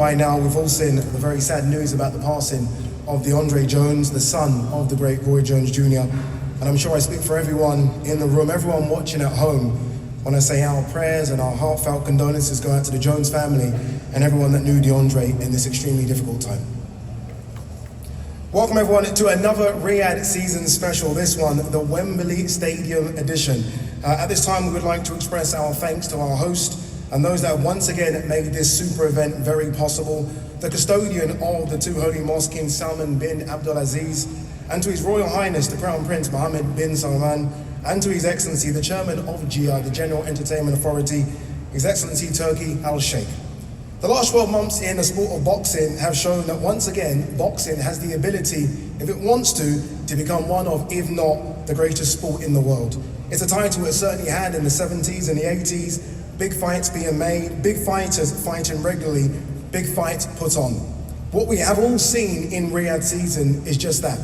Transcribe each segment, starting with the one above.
by now we've all seen the very sad news about the passing of the Andre Jones, the son of the great Roy Jones Jr. And I'm sure I speak for everyone in the room, everyone watching at home, when I say our prayers and our heartfelt condolences go out to the Jones family and everyone that knew DeAndre in this extremely difficult time. Welcome everyone to another Riyadh season special, this one, the Wembley Stadium edition. At this time we would like to express our thanks to our host and those that have once again made this super event very possible, the custodian of the two holy mosques, King Salman bin Abdulaziz, and to His Royal Highness the Crown Prince Mohammed bin Salman, and to His Excellency the Chairman of GIA, the General Entertainment Authority, His Excellency Turki Al-Sheikh. The last 12 months in the sport of boxing have shown that once again, boxing has the ability, if it wants to become one of, if not, the greatest sport in the world. It's a title it certainly had in the 70s and the 80s, big fights being made, big fighters fighting regularly, big fights put on. What we have all seen in Riyadh season is just that,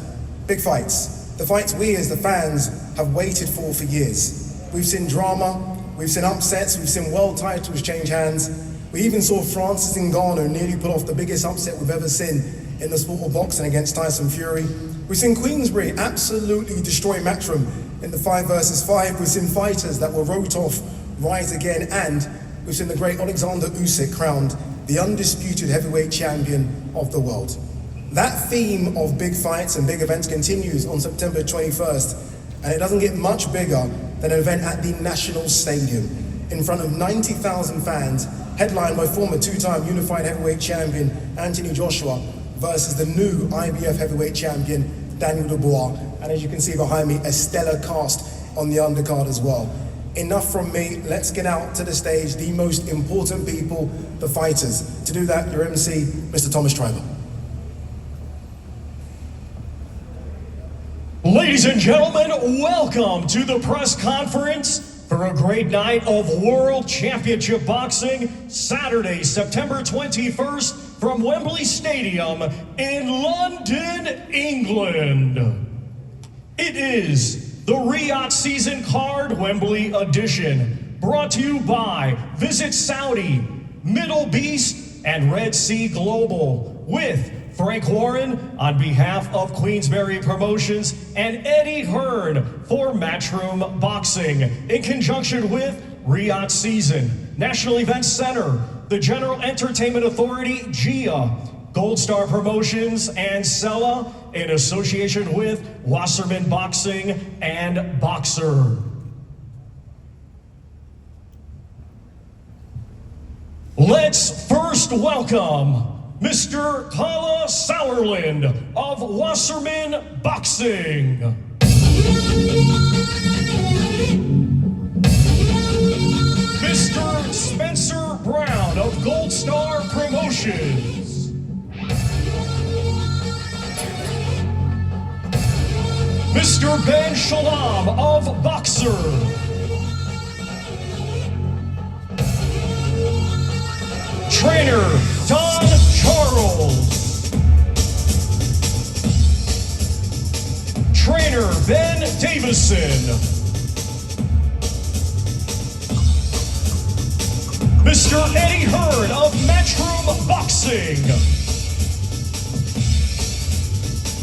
big fights. The fights we as the fans have waited for years. We've seen drama, we've seen upsets, we've seen world titles change hands. We even saw Francis Ngannou nearly pull off the biggest upset we've ever seen in the sport of boxing against Tyson Fury. We've seen Queensberry absolutely destroy Matchroom in the 5 versus 5. We've seen fighters that were wrote off rise again, and we've seen the great Alexander Usyk crowned the undisputed heavyweight champion of the world. That theme of big fights and big events continues on September 21st, and it doesn't get much bigger than an event at the National Stadium in front of 90,000 fans, headlined by former two-time unified heavyweight champion Anthony Joshua versus the new IBF heavyweight champion Daniel Dubois. And as you can see behind me, a stellar cast on the undercard as well. Enough from me, let's get out to the stage, the most important people, the fighters. To do that, your MC, Mr. Thomas Triber. Ladies and gentlemen, welcome to the press conference for a great night of World Championship Boxing, Saturday, September 21st, from Wembley Stadium in London, England. It is the Riyadh Season Card Wembley Edition, brought to you by Visit Saudi, Middle Beast, and Red Sea Global, with Frank Warren on behalf of Queensberry Promotions and Eddie Hearn for Matchroom Boxing in conjunction with Riyadh Season, National Events Center, the General Entertainment Authority, GIA, Gold Star Promotions, and Sella in association with Wasserman Boxing and Boxer. Let's first welcome Mr. Kala Sauerland of Wasserman Boxing. Mr. Spencer Brown of Gold Star Promotions. Mr. Ben Shalom of Boxer. Trainer Don Charles. Trainer Ben Davison. Mr. Eddie Hearn of Matchroom Boxing.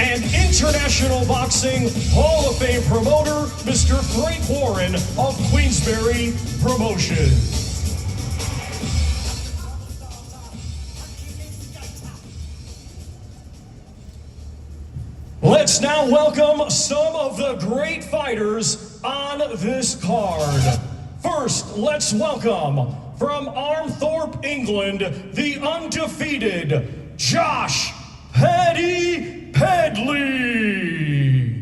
And International Boxing Hall of Fame promoter, Mr. Frank Warren of Queensberry Promotions. Let's now welcome some of the great fighters on this card. First, let's welcome from Armthorpe, England, the undefeated Josh Paddy Pedley.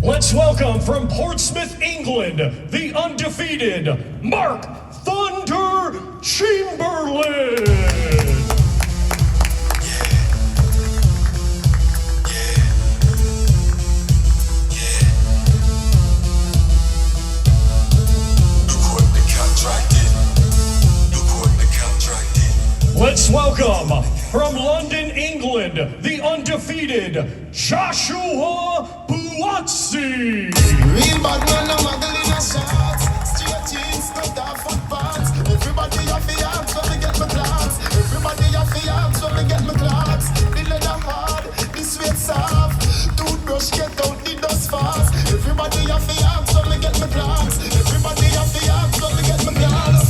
Let's welcome from Portsmouth, England, the undefeated Mark Thunder Chamberlain. Look what the contract did. welcome from London, England, the undefeated Joshua Buatsi. Real bad man, no muggle in a shots. Straight jeans, no dark foot pants. Everybody have the arms when we get my clocks. Everybody have the arms when we get my clocks. The leather hard, the sweat soft. Toothbrush get out the dust fast. Everybody have the arms when we get my clocks. Everybody have the arms when we get my clocks.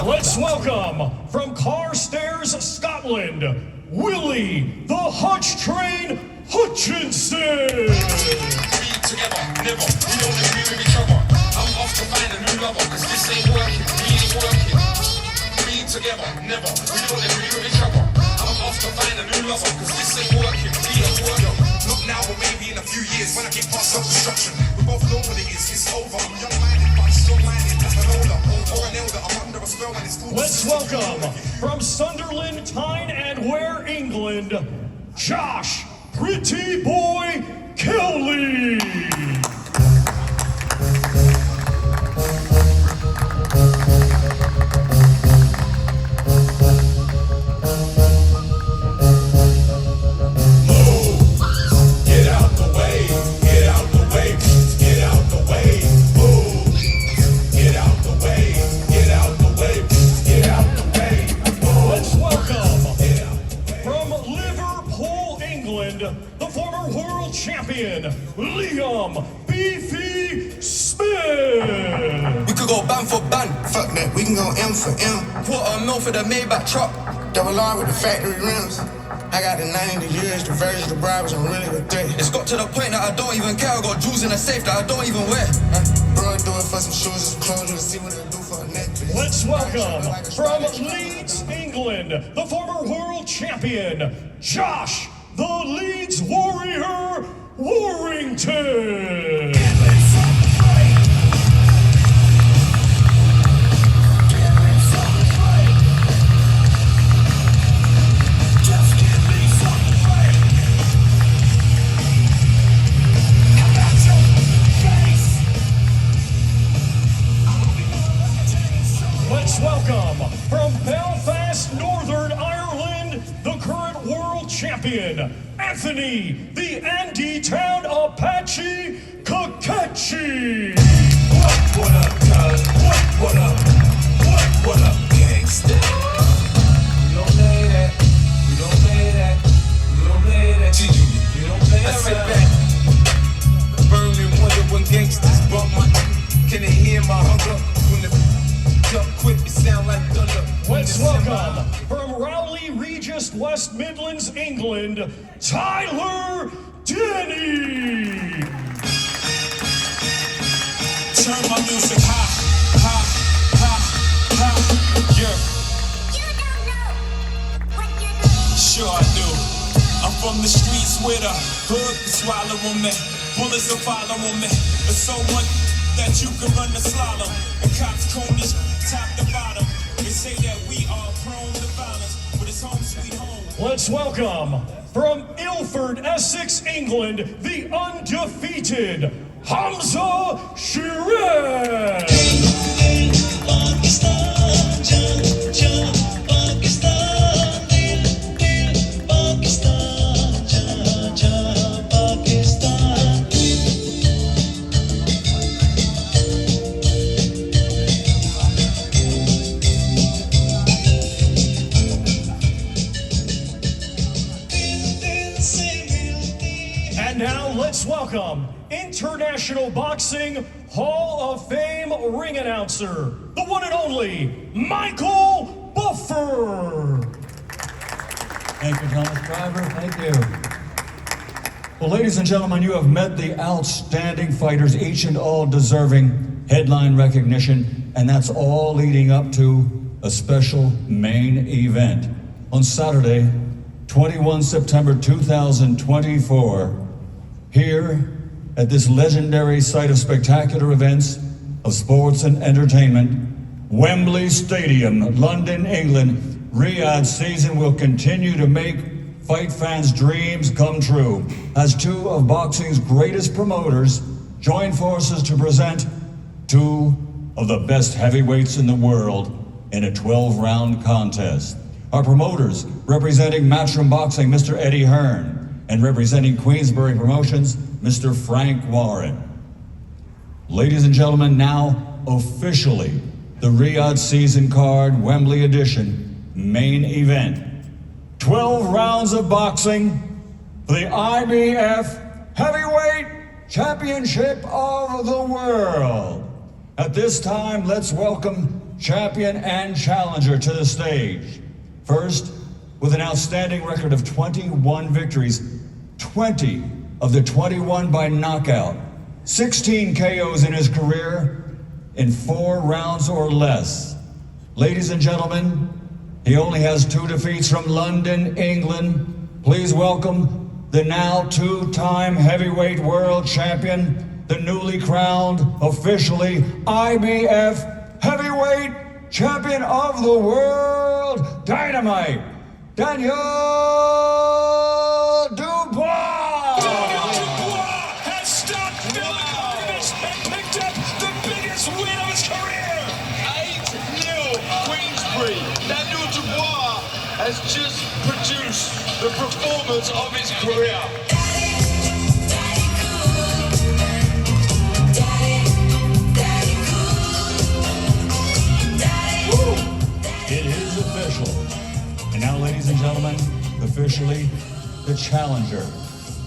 Let's welcome from Carstairs, Scotland, Willie the Hutch Train Hutchinson. Together, never, we don't agree with each other. I'm off to find a new lover, cause this ain't working, we ain't working. Be together, never, we don't agree with each other. I'm off to find a new lover, cause this ain't working, we ain't working. Look now, or maybe in a few years, when I get past self-destruction, we both know what it is, it's over. I'm young-minded, but strong-minded, like an older, or an elder. I'm under a spell and it's cool. Let's welcome from Sunderland, Tyne and Ware, England, Josh Pretty Boy Kelly. The former world champion, Liam Beefy Smith. We could go ban for ban. Fuck that, we can go M for M. $250,000 for the Maybach truck. Double R with the factory rims. I got the 90 years, the versions, the bribes, I'm really with that. It's got to the point that I don't even care. I got jewels in a safe that I don't even wear. Bro, I do it for some shoes and some clothes, to see what I do for a necklace. Let's welcome from Leeds, England, the former world champion, Josh the Leeds Warrior Warrington. Let's welcome from Belfast, Northern Ireland, the current world champion, Anthony, the Andy Town Apache Kakechi. What up, cuz? What up? What up, gangsta? We don't play that. We don't play that. We don't play that. You don't play that. I sit back, burn and wonder when gangsters bump my. Can they hear my hunger? When the jump quick, it sound like thunder. Let's welcome from Rowley Regis, West Midlands, England, Tyler Denny. Turn my music high, high, high, high, yeah. You don't know what you're doing. Sure I do. I'm from the streets where the hood can swallow on me. Bullets will follow on me. There's so much that you can run the slalom. And cops cone this top to bottom. They say that we are prone to violence, but it's home sweet home. Let's welcome from Ilford, Essex, England, the undefeated Hamza Shiraz. And now let's welcome International Boxing Hall of Fame ring announcer, the one and only Michael Buffer. Thank you, Thomas Driver. Thank you. Well, ladies and gentlemen, you have met the outstanding fighters, each and all deserving headline recognition, and that's all leading up to a special main event. On Saturday, 21 September 2024, here at this legendary site of spectacular events, of sports and entertainment, Wembley Stadium, London, England, Riyadh season will continue to make fight fans' dreams come true as two of boxing's greatest promoters join forces to present two of the best heavyweights in the world in a 12-round contest. Our promoters, representing Matchroom Boxing, Mr. Eddie Hearn, and representing Queensbury Promotions, Mr. Frank Warren. Ladies and gentlemen, now officially the Riyadh Season Card Wembley Edition main event. 12 rounds of boxing for the IBF Heavyweight Championship of the World. At this time, let's welcome champion and challenger to the stage. First, with an outstanding record of 21 victories, 20 of the 21 by knockout, 16 KOs in his career in 4 rounds or less. Ladies and gentlemen, he only has 2 defeats from London, England. Please welcome the now 2-time heavyweight world champion, the newly crowned, officially IBF heavyweight champion of the world, Dynamite, Daniel Dubois. Dubois has stopped Bill Davis and picked up the biggest win of his career. 8-0 Queensbury. Daniel Dubois has just produced the performance of his career. It is official. And now, ladies and gentlemen, officially the challenger,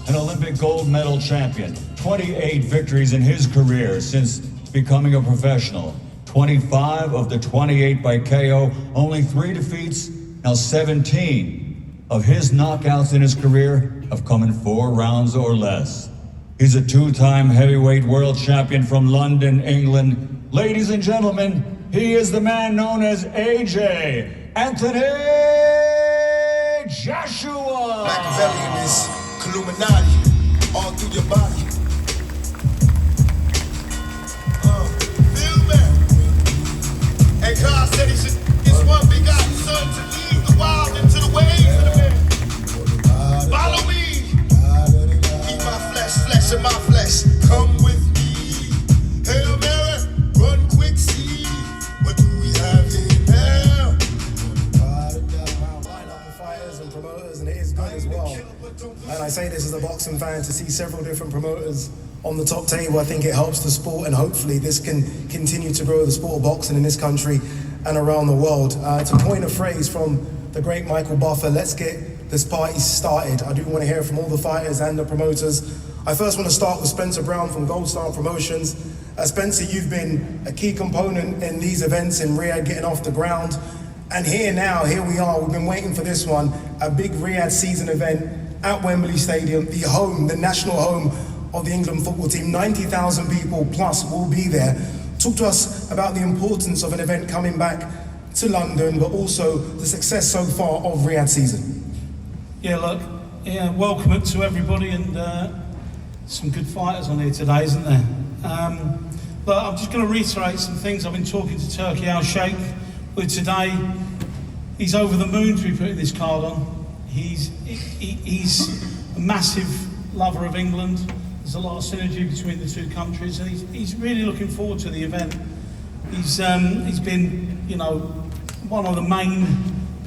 an Olympic gold medal champion, 28 victories in his career since becoming a professional, 25 of the 28 by KO, only 3 defeats. Now 17 of his knockouts in his career have come in 4 rounds or less. He's a 2-time heavyweight world champion from London, England. Ladies and gentlemen, he is the man known as AJ, Anthony Joshua. Machiavellian is Illuminati all through your body. Feel me? And God said he should his one begotten son to lead the wild into the ways of the man. Follow me. Eat my flesh of my flesh. Come with me. Hail Mary, run quick, see. What do we have in there? Lineup of fighters and promoters, and it is good as well. And I say this as a boxing fan, to see several different promoters on the top table, I think it helps the sport, and hopefully this can continue to grow the sport of boxing in this country and around the world. To coin a phrase from the great Michael Buffer, let's get this party started. I do want to hear from all the fighters and the promoters. I first want to start with Spencer Brown from Gold Star Promotions. Spencer, you've been a key component in these events in Riyadh getting off the ground. And here we are, we've been waiting for this one, a big Riyadh season event at Wembley Stadium, the home, the national home of the England football team. 90,000 people plus will be there. Talk to us about the importance of an event coming back to London, but also the success so far of Riyadh season. Yeah, look, welcome to everybody, and some good fighters on here today, isn't there? But I'm just going to reiterate some things I've been talking to Turki Al Sheikh with today. He's over the moon to be putting this card on. He's a massive lover of England. There's a lot of synergy between the 2 countries, and he's really looking forward to the event. He's been, one of the main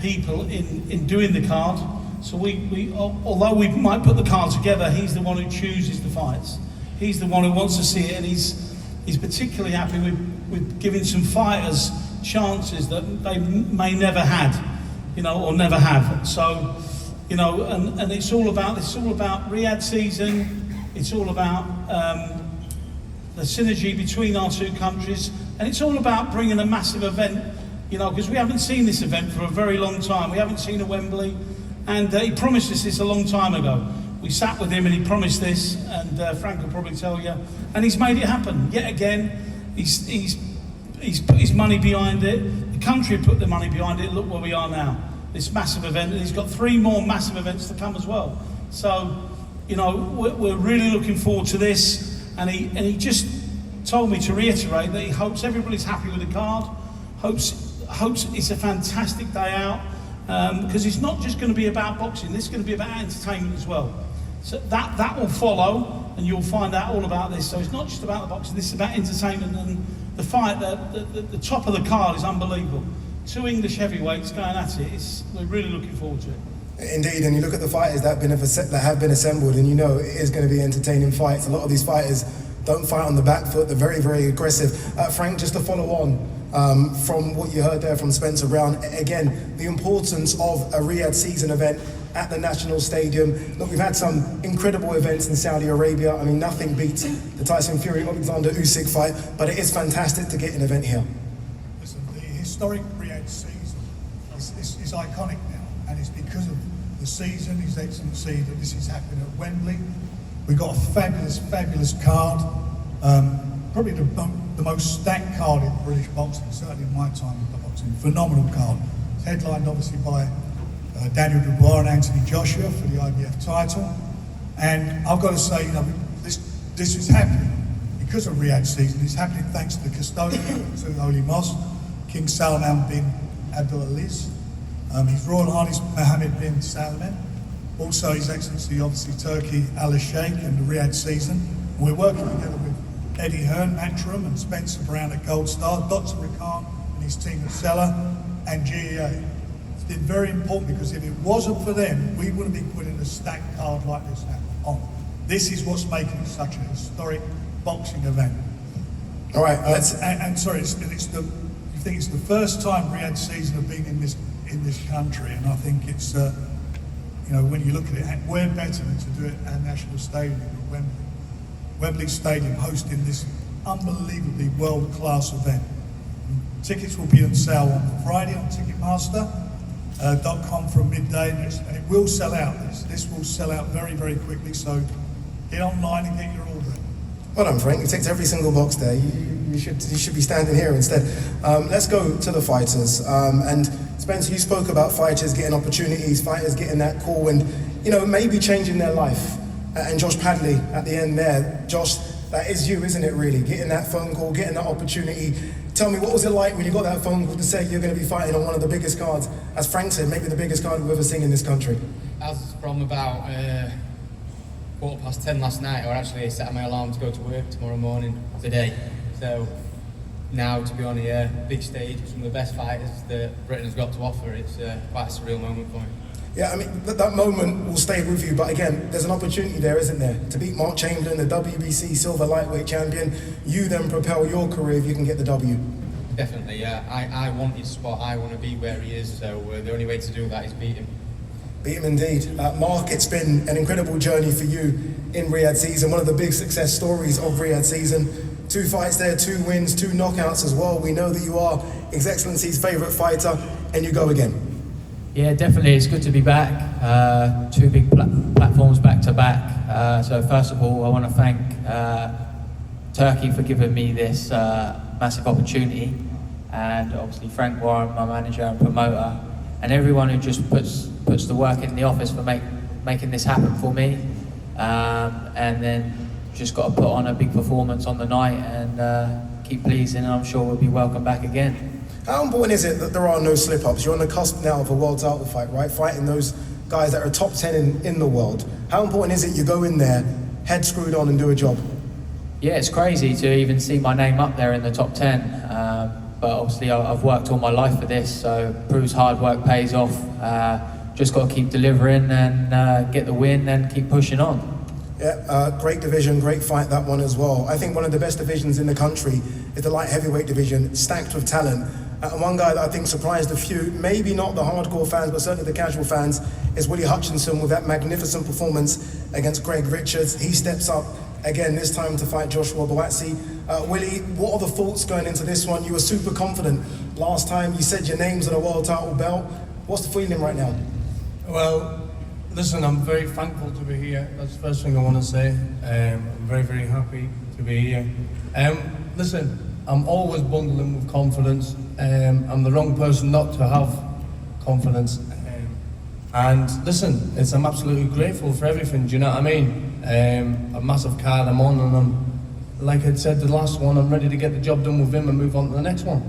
people in doing the card. So we although we might put the card together, he's the one who chooses the fights. He's the one who wants to see it, and he's particularly happy with giving some fighters chances that they may never had, or never have. So, and it's all about Riyadh season. It's all about the synergy between our 2 countries, and it's all about bringing a massive event, because we haven't seen this event for a very long time. We haven't seen a Wembley, and he promised us this a long time ago. We sat with him and he promised this, and Frank will probably tell you, and he's made it happen. Yet again, he's put his money behind it. The country put the money behind it. Look where we are now. This massive event, and he's got 3 more massive events to come as well. So, we're really looking forward to this, and he just told me to reiterate that he hopes everybody's happy with the card, hopes it's a fantastic day out, because it's not just going to be about boxing, this is going to be about entertainment as well. So that will follow, and you'll find out all about this. So it's not just about the boxing, this is about entertainment, and the fight, the top of the card is unbelievable. two English heavyweights going at it. We're really looking forward to it. Indeed, and you look at the fighters that have been assembled, and you know it is going to be entertaining fights. A lot of these fighters don't fight on the back foot; they're very, very aggressive. Frank, just to follow on from what you heard there from Spencer Brown, again, the importance of a Riyadh season event at the National Stadium. Look, we've had some incredible events in Saudi Arabia. I mean, nothing beats the Tyson Fury Alexander Usyk fight, but it is fantastic to get an event here. Listen, the historic Riyadh season is iconic now, and it's because of the season, His Excellency, that this is happening at Wembley. We've got a fabulous card, probably the most stacked card in British boxing, certainly in my time in boxing. Phenomenal card. It's headlined obviously by Daniel Dubois and Anthony Joshua for the IBF title. And I've got to say, you know, this is happening because of Riyadh season. It's happening thanks to the custodian to the Holy Mosque, King Salman bin Abdulaziz, His Royal Highness Mohammed bin Salman, also His Excellency, obviously Turkey Al Sheikh and the Riyadh season. We're working together with Eddie Hearn, Matchroom, and Spencer Brown at Gold Star, Dr. Ricard and his team at Seller, and GEA. It's been very important because if it wasn't for them, we wouldn't be putting a stacked card like this on. This is what's making it such a historic boxing event. All right, sorry, you think it's the first time Riyadh season have been in this country, and I think it's you know, when you look at it, we're better than to do it at National Stadium at Wembley Stadium, hosting this unbelievably world-class event. Tickets will be on sale on Friday on Ticketmaster.com from midday, and it will sell out. This will sell out very, very quickly. So get online and get your order. Well done, Frank. You ticked every single box there. You should be standing here instead. Let's go to the fighters. And Spencer, you spoke about fighters getting opportunities, fighters getting that call, and you know, maybe changing their life. And Josh Padley at the end there. Josh, that is you, isn't it, really? Getting that phone call, getting that opportunity. Tell me, what was it like when you got that phone call to say you're going to be fighting on one of the biggest cards, as Frank said, maybe the biggest card we've ever seen in this country? As from about 10:15 last night, I actually set my alarm to go to work tomorrow morning today. So now to be on a big stage with some of the best fighters that Britain has got to offer, it's quite a surreal moment for me. Yeah, I mean, that moment will stay with you, but again, there's an opportunity there, isn't there? To beat Mark Chamberlain, the WBC silver lightweight champion, you then propel your career if you can get the W. Definitely, yeah. I want his spot, I want to be where he is, so the only way to do that is beat him. Beat him indeed. Mark, it's been an incredible journey for you in Riyadh season, one of the big success stories of Riyadh season. 2 fights there, 2 wins, 2 knockouts as well. We know that you are His Excellency's favourite fighter, and you go again. Yeah, definitely. It's good to be back. 2 big platforms back to back. So first of all, I want to thank Turkey for giving me this massive opportunity, and obviously Frank Warren, my manager and promoter, and everyone who just puts the work in the office for making this happen for me. And then just got to put on a big performance on the night and keep pleasing, and I'm sure we'll be welcome back again. How important is it that there are no slip-ups? You're on the cusp now of a world title fight, right? Fighting those guys that are top 10 in the world. How important is it you go in there, head screwed on and do a job? Yeah, it's crazy to even see my name up there in the top 10. But obviously I've worked all my life for this, so proves hard work pays off. Just got to keep delivering and get the win and keep pushing on. Yeah, great division, great fight, that one as well. I think one of the best divisions in the country is the light heavyweight division, stacked with talent. And one guy that I think surprised a few, maybe not the hardcore fans, but certainly the casual fans, is Willie Hutchinson with that magnificent performance against Greg Richards. He steps up again, this time to fight Joshua Buatsi. Willie, what are the thoughts going into this one? You were super confident last time. You said your name's on a world title belt. What's the feeling right now? Well, listen, I'm very thankful to be here. That's the first thing I want to say. I'm very, very happy to be here. Listen, I'm always bundling with confidence. I'm the wrong person not to have confidence. And listen, I'm absolutely grateful for everything, do you know what I mean? A massive card I'm on, and I'm, like I said, the last one, I'm ready to get the job done with him and move on to the next one.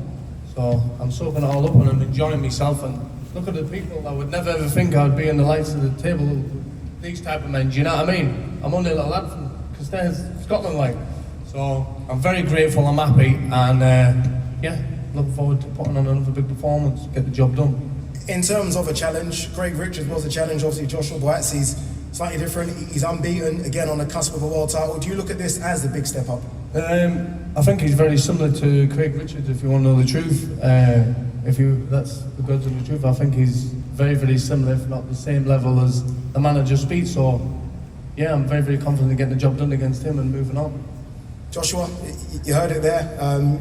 So I'm soaking it all up and I'm enjoying myself, and look at the people. I would never ever think I'd be in the lights of the table with these type of men, do you know what I mean? I'm only a little lad from Scotland, like. So I'm very grateful, I'm happy, and yeah, look forward to putting on another big performance, get the job done. In terms of a challenge, Craig Richards was a challenge. Obviously, Joshua Boatzie's slightly different. He's unbeaten, again on the cusp of a world title. Do you look at this as a big step up? I think he's very similar to Craig Richards, if you want to know the truth. That's the goods of the truth. I think he's very, very similar, if not the same level as the man I just beat. So, yeah, I'm very, very confident in getting the job done against him and moving on. Joshua, you heard it there.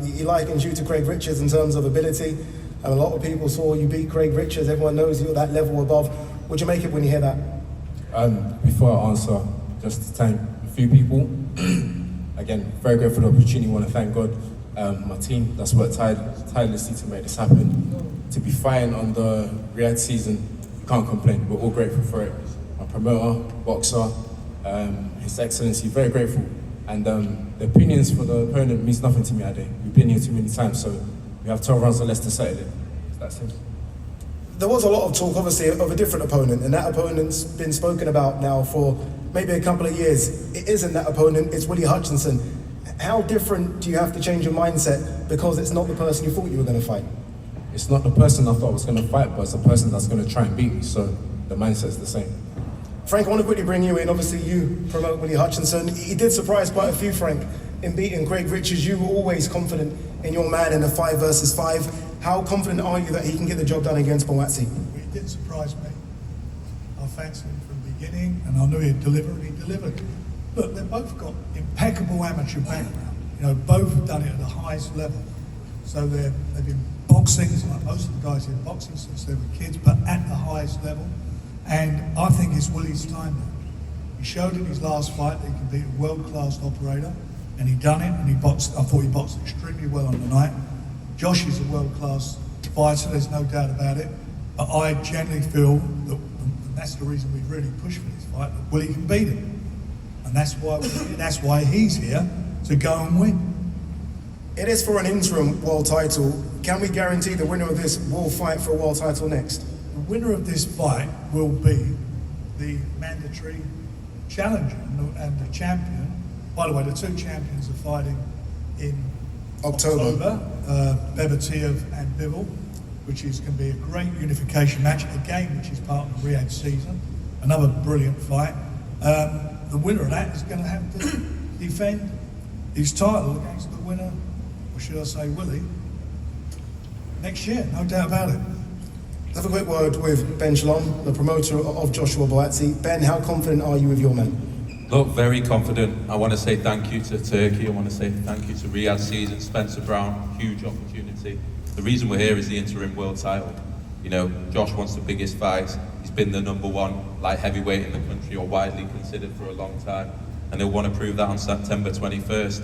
He likens you to Craig Richards in terms of ability. And a lot of people saw you beat Craig Richards. Everyone knows you're that level above. What'd you make it when you hear that? Before I answer, just to thank a few people. Again, very grateful for the opportunity. I want to thank God, my team that's worked tirelessly to make this happen. To be fighting on the Riyadh season, can't complain. We're all grateful for it. My promoter, boxer, His Excellency, very grateful. And the opinions for the opponent means nothing to me that day. We've been here too many times, so we have 12 rounds of less to settle it. That's it. There was a lot of talk, obviously, of a different opponent, and that opponent's been spoken about now for maybe a couple of years. It isn't that opponent, it's Willie Hutchinson. How different do you have to change your mindset because it's not the person you thought you were going to fight? It's not the person I thought I was going to fight, but it's the person that's going to try and beat me, so the mindset's the same. Frank, I want to quickly bring you in. Obviously, you promote Willie Hutchinson. He did surprise quite a few, Frank, in beating Craig Richards. You were always confident in your man in the 5 versus 5. How confident are you that he can get the job done against Boatzie? Well, he did surprise me. I fancied him from the beginning, and I knew he'd deliver, and he delivered. Look, they've both got impeccable amateur background. You know, both have done it at the highest level. So they've been boxing, like most of the guys in boxing since they were kids, but at the highest level. And I think it's Willie's time now. He showed in his last fight that he can be a world-class operator, and he done it, and he boxed. I thought he boxed extremely well on the night. Josh is a world-class fighter, there's no doubt about it. But I generally feel that, and that's the reason we've really pushed for this fight, that Willie can beat him. And that's why he's here, to go and win. It is for an interim world title. Can we guarantee the winner of this will fight for a world title next? The winner of this fight will be the mandatory challenger and the champion. By the way, the two champions are fighting in October, Bebatiev and Bivol, which is going to be a great unification match, again, which is part of the Riyadh season. Another brilliant fight. The winner of that is going to have to defend his title against the winner, or should I say Willie, next year, no doubt about it. Let's have a quick word with Ben Shalom, the promoter of Joshua Boatzie. Ben, how confident are you with your man? Look, very confident. I want to say thank you to Turkey. I want to say thank you to Riyadh season, Spencer Brown, huge opportunity. The reason we're here is the interim world title. You know, Josh wants the biggest fight. He's been the #1 light heavyweight in the country, or widely considered for a long time. And he'll want to prove that on September 21st.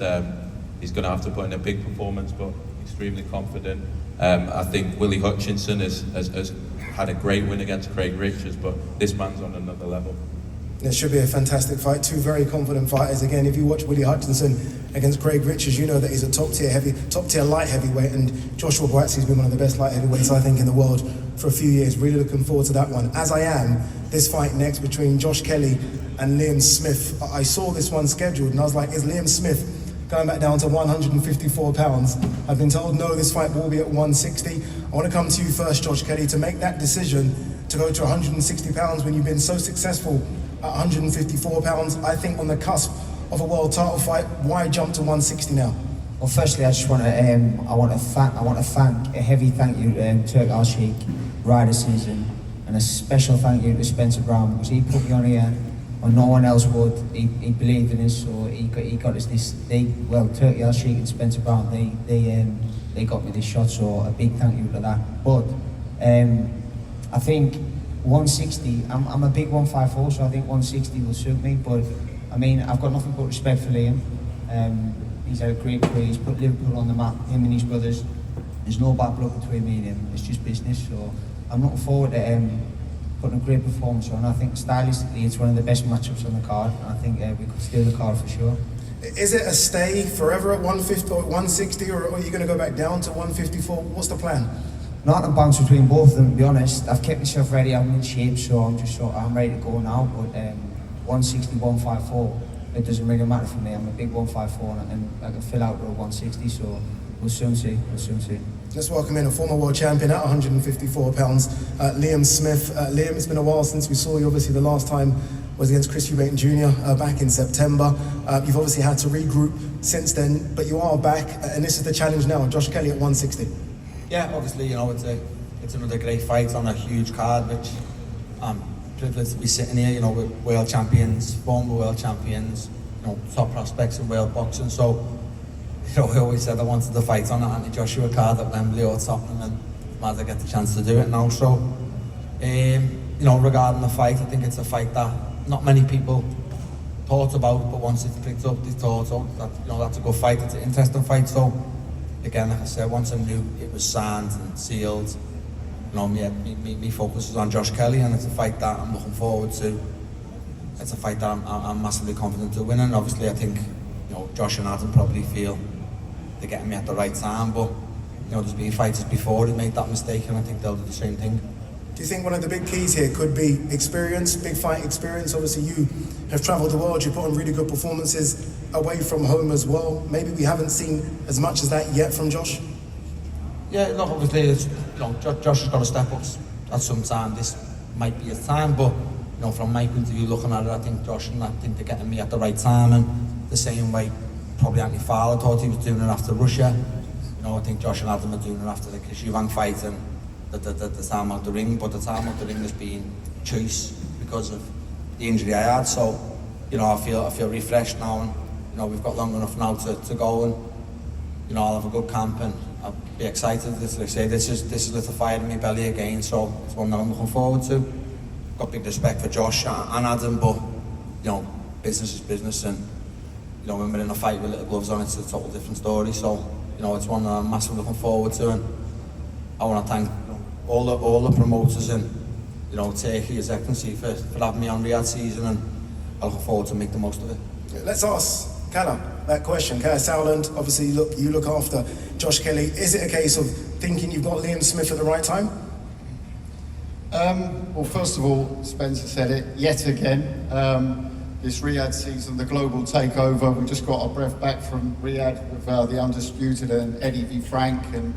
He's going to have to put in a big performance, but extremely confident. I think Willie Hutchinson has had a great win against Craig Richards, but this man's on another level. It should be a fantastic fight. Two very confident fighters. Again, if you watch Willie Hutchinson against Craig Richards, you know that he's a top tier light heavyweight, and Joshua Boatzie's been one of the best light heavyweights, I think, in the world for a few years. Really looking forward to that one. As I am, this fight next between Josh Kelly and Liam Smith. I saw this one scheduled, and I was like, is Liam Smith going back down to 154 pounds? I've been told, no, this fight will be at 160. I want to come to you first, Josh Kelly, to make that decision to go to 160 pounds when you've been so successful at 154 pounds. I think on the cusp of a world title fight, why jump to 160 now? Well, firstly, I just want to thank a heavy thank you to Turk Al-Sheikh, Ryder Season, and a special thank you to Spencer Brown, because he put me on here when no one else would. He believed in us, so he got us this. Turk Al-Sheikh and Spencer Brown, they got me this shot, so a big thank you to that. But I think 160, I'm a big 154, so I think 160 will suit me. But I mean, I've got nothing but respect for Liam. He's had a great career. He's put Liverpool on the map, him and his brothers. There's no bad blood between me and him. It's just business. So I'm looking forward to putting a great performance on. I think stylistically, it's one of the best matchups on the card. And I think we could steal the card for sure. Is it a stay forever at 150 or 160, or are you going to go back down to 154? What's the plan? Not to bounce between both of them, to be honest. I've kept myself ready, I'm in shape, so I'm ready to go now. But 160, 154, it doesn't really matter for me. I'm a big 154 and I can fill out to 160, so We'll soon see. We'll soon see. Let's welcome in a former world champion at 154 pounds, Liam Smith. Liam, it's been a while since we saw you. Obviously, the last time was against Chris Eubank Jr. Back in September. You've obviously had to regroup since then, but you are back, and this is the challenge now. Josh Kelly at 160. Yeah, obviously, you know, it's another great fight on a huge card, which I'm privileged to be sitting here, you know, with world champions, former world champions, you know, top prospects in world boxing. So, you know, I always said I wanted to fight on an anti-Joshua card at Wembley or Tottenham, and I'm glad I get the chance to do it now. So, you know, regarding the fight, I think it's a fight that not many people thought about, but once it's picked up, they thought, oh, that, you know, that's a good fight, it's an interesting fight. So, again, like I said, once I knew it was signed and sealed, you know, me focus is on Josh Kelly, and it's a fight that I'm looking forward to. It's a fight that I'm massively confident to win, and obviously I think, you know, Josh and Adam probably feel they're getting me at the right time, but, you know, there's been fighters before who made that mistake, and I think they'll do the same thing. Do you think one of the big keys here could be experience, big fight experience? Obviously, you have travelled the world, you put on really good performances away from home as well. Maybe we haven't seen as much as that yet from Josh? Yeah, look, obviously, it's, you know, Josh has got to step up at some time. This might be his time, but, you know, from my point of view, looking at it, I think Josh and I think they're getting me at the right time, and the same way probably Anthony Fowler thought he was doing it after Russia. You know, I think Josh and Adam are doing it after the Chris Eubank fight and the time out the ring, but the time out the ring has been choice because of the injury I had. So, you know, I feel refreshed now, and, you know, we've got long enough now to go, and, you know, I'll have a good camp, and I'll be excited. Like I say, this is lit a fire in my belly again, so it's one that I'm looking forward to. Got big respect for Josh and Adam, but, you know, business is business, and, you know, when we're in a fight with little gloves on, it's a total different story. So, you know, it's one that I'm massively looking forward to, and I want to thank all the promoters and, you know, Turkey, His Excellency for having me on Riyadh season, and I look forward to make the most of it. Let's ask Callum that question. Callum Sowland, obviously you look after Josh Kelly. Is it a case of thinking you've got Liam Smith at the right time? Well, first of all, Spencer said it yet again. This Riyadh season, the global takeover, we just got our breath back from Riyadh with the Undisputed and Eddie V. Frank, and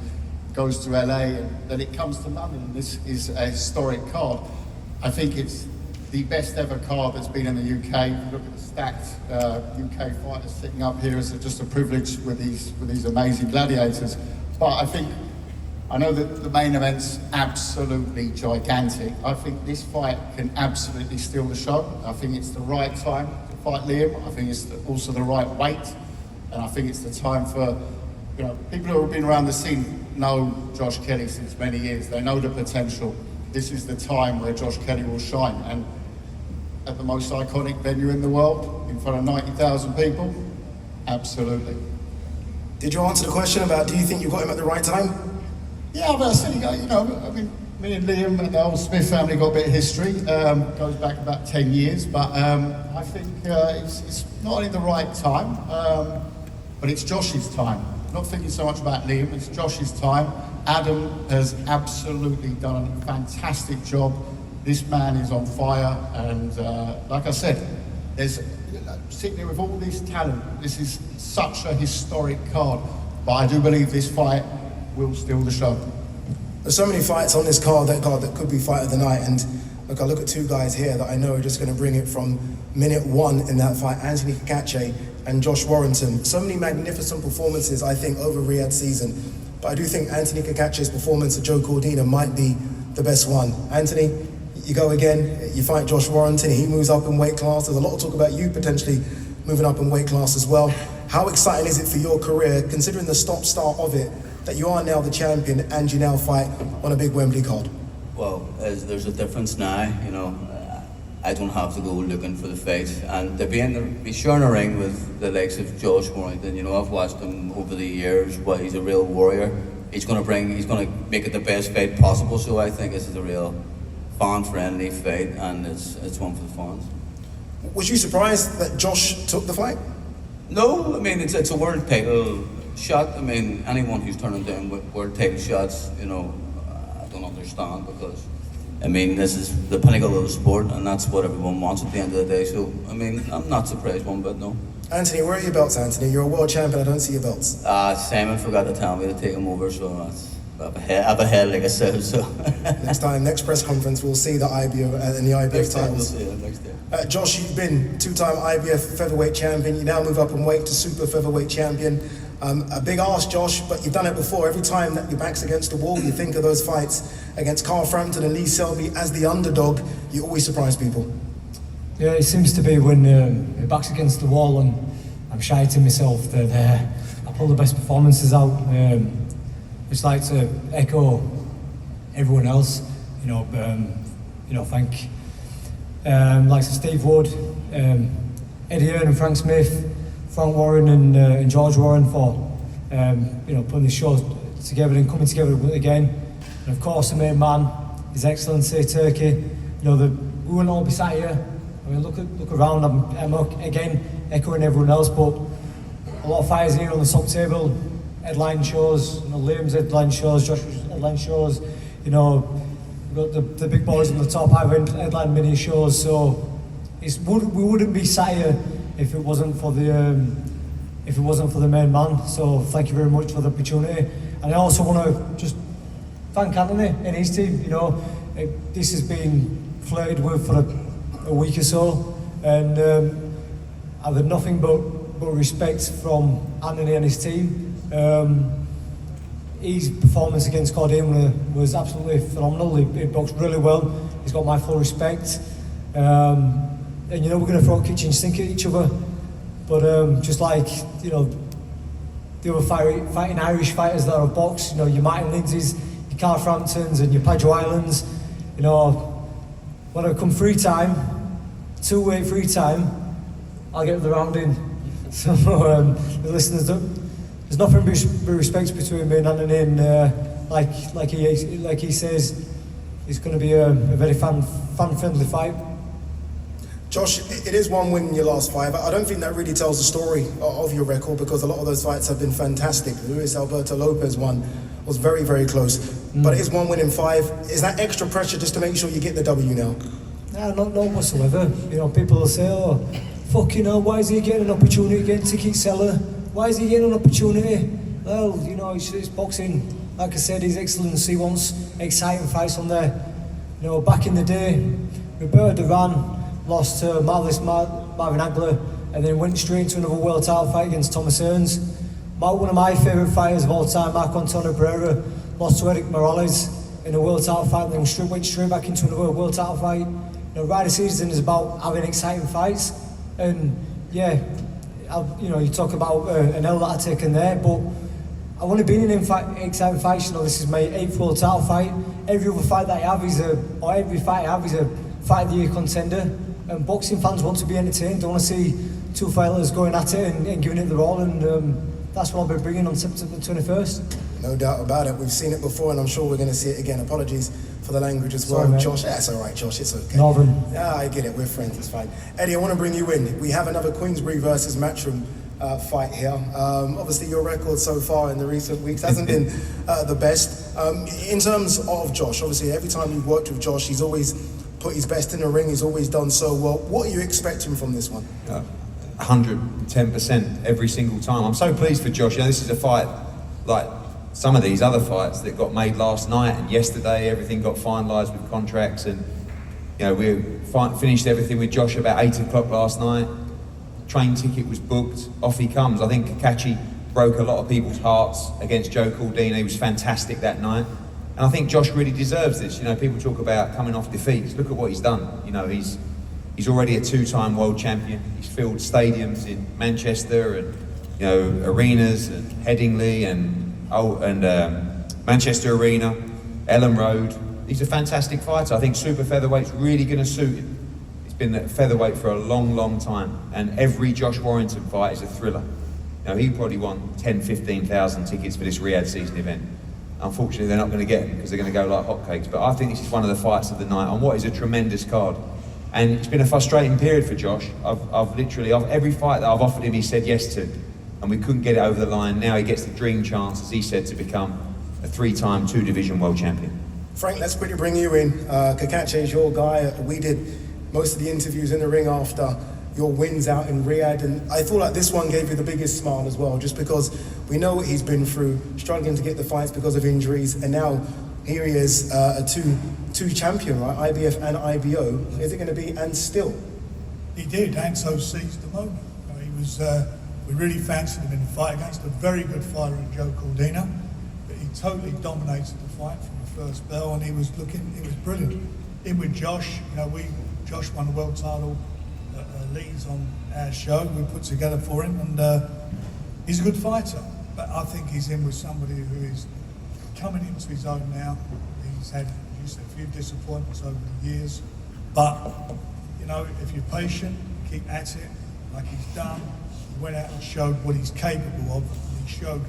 goes to LA, and then it comes to London, and this is a historic card. I think it's the best ever card that's been in the UK. If you look at the stacked UK fighters sitting up here, it's just a privilege with these amazing gladiators. But I know that the main event's absolutely gigantic. I think this fight can absolutely steal the show. I think it's the right time to fight Liam. I think it's also the right weight, and I think it's the time for, you know, people who have been around the scene know Josh Kelly since many years. They know the potential. This is the time where Josh Kelly will shine, and at the most iconic venue in the world, in front of 90,000 people, absolutely. Did you answer the question about, do you think you got him at the right time? Yeah, but I said, you know, I mean, me and Liam and the whole Smith family got a bit of history. Goes back about 10 years, but I think it's not only the right time, but it's Josh's time. Not thinking so much about Liam, it's Josh's time. Adam has absolutely done a fantastic job. This man is on fire, and like I said, there's sitting there with all this talent. This is such a historic card, but I do believe this fight will steal the show. There's so many fights on this card that could be fight of the night, and look, I look at two guys here that I know are just going to bring it from minute one in that fight, Anthony Kakache and Josh Warrington. So many magnificent performances, I think, over Riyadh season, but I do think Anthony Kakache's performance at Joe Cordina might be the best one. Anthony, you go again, you fight Josh Warrington, he moves up in weight class. There's a lot of talk about you potentially moving up in weight class as well. How exciting is it for your career, considering the stop-start of it, that you are now the champion and you now fight on a big Wembley card? Well, there's a difference now, you know. I don't have to go looking for the fight, and to be sharing a ring with the likes of Josh Warrington, you know, I've watched him over the years, but he's a real warrior. He's going to make it the best fight possible, so I think this is a real fan-friendly fight, and it's one for the fans. Was you surprised that Josh took the fight? No, I mean, it's a world title shot. I mean, anyone who's turning down world title shots, you know, I don't understand, because, I mean, this is the pinnacle of the sport, and that's what everyone wants at the end of the day. So, I mean, I'm not surprised one bit, no. Anthony, where are your belts, Anthony? You're a world champion, I don't see your belts. Simon forgot to tell me to take him over, so I have a head like I said, so. Next press conference, we'll see the IBF and the IBF Next time titles. we'll see it, next time. Josh, you've been two-time IBF featherweight champion. You now move up in weight to super featherweight champion. A big ask, Josh, but you've done it before. Every time that your back's against the wall, you think of those fights against Carl Frampton and Lee Selby as the underdog. You always surprise people. Yeah, it seems to be when your back's against the wall and I'm shy to myself that I pull the best performances out. Just like to echo everyone else, thank like Steve Wood, Eddie Hearn and Frank Smith, Frank Warren and George Warren for putting this show together and coming together again. And of course the main man, His Excellency Turkey. We wouldn't all be sat here. I mean, look around. I'm again echoing everyone else, but a lot of fighters here on the top table. Headline shows, Liam's headline shows, Joshua's headline shows, we've got the big boys on the top having headline mini shows, so we wouldn't be sat here if it wasn't for the main man. So thank you very much for the opportunity, and I also want to just thank Anthony and his team. This has been flirted with for a week or so, and I've had nothing but respect from Anthony and his team. His performance against Cordean was absolutely phenomenal. He boxed really well. He's got my full respect. And we're going to throw a kitchen sink at each other. But just like, the other fighting Irish fighters that have boxed, your Martin Lindsays, your Carl Framptons and your Padjo Islands, when I come free time, two-way free time, I'll get the round in. So the listeners there's nothing but respect between me and Anthony, and like he says, it's going to be a very fan-friendly fight. Josh, it is one win in your last five. I don't think that really tells the story of your record, because a lot of those fights have been fantastic. Luis Alberto Lopez one was very, very close. But it is one win in five. Is that extra pressure just to make sure you get the W now? No, not whatsoever. People will say, why is he getting an opportunity against Ticket Seller? Why is he getting an opportunity? Well, it's boxing. Like I said, His Excellency wants exciting fights on there. Back in the day, Roberto Duran lost to Marvin Hagler and then went straight into another world title fight against Thomas Hearns. One of my favourite fighters of all time, Marco Antonio Pereira, lost to Eric Morales in a world title fight and then went straight back into another world title fight. Rider season is about having exciting fights, and you talk about an L that I've taken there, but I've only been in exciting fights. This is my 8th world title fight. Every other fight that I have every fight I have is a fight of the year contender. And boxing fans want to be entertained. They want to see two fighters going at it and giving it their all, and that's what I'll be bringing on September 21st. No doubt about it. We've seen it before, and I'm sure we're going to see it again. Apologies for the language as well. Sorry, Josh. That's all right, Josh. It's okay. Northern. Yeah, I get it. We're friends. It's fine. Eddie, I want to bring you in. We have another Queensbury versus Matchroom fight here. Obviously, your record so far in the recent weeks hasn't been the best. In terms of Josh, obviously, every time you've worked with Josh, he's always put his best in the ring. He's always done so well. What are you expecting from this one? 110% every single time. I'm so pleased for Josh. This is a fight like some of these other fights that got made last night and yesterday. Everything got finalised with contracts, and we finished everything with Josh about 8 o'clock last night. Train ticket was booked. Off he comes. I think Kakachi broke a lot of people's hearts against Joe Cordina. He was fantastic that night. And I think Josh really deserves this. People talk about coming off defeats. Look at what he's done. He's already a 2-time world champion. He's filled stadiums in Manchester and arenas and Headingley and Manchester Arena, Ellen Road. He's a fantastic fighter. I think super featherweight's really going to suit him. He's been at featherweight for a long, long time, and every Josh Warrington fight is a thriller. He probably won 10, 15,000 tickets for this Riyadh season event. Unfortunately, they're not going to get them because they're going to go like hotcakes. But I think this is one of the fights of the night on what is a tremendous card. And it's been a frustrating period for Josh. I've literally, every fight that I've offered him, he said yes to. And we couldn't get it over the line. Now he gets the dream chance, as he said, to become a 3-time 2-division world champion. Frank, let's quickly bring you in. Kakachi is your guy. We did most of the interviews in the ring after your wins out in Riyadh, and I feel like this one gave you the biggest smile as well, just because we know what he's been through, struggling to get the fights because of injuries, and now here he is, a two champion, right? IBF and IBO. Is it going to be and still? He did, and so seized the moment. You know, he was, we really fancied him in the fight against a very good fighter in Joe Cordina, but he totally dominated the fight from the first bell, and he was brilliant. In with Josh, you know, Josh won the world title leads on our show we put together for him, and he's a good fighter, but I think he's in with somebody who is coming into his own now. He's had, as you said, a few disappointments over the years, but you know, if you're patient, keep at it like he's done. He went out and showed what he's capable of, and he showed,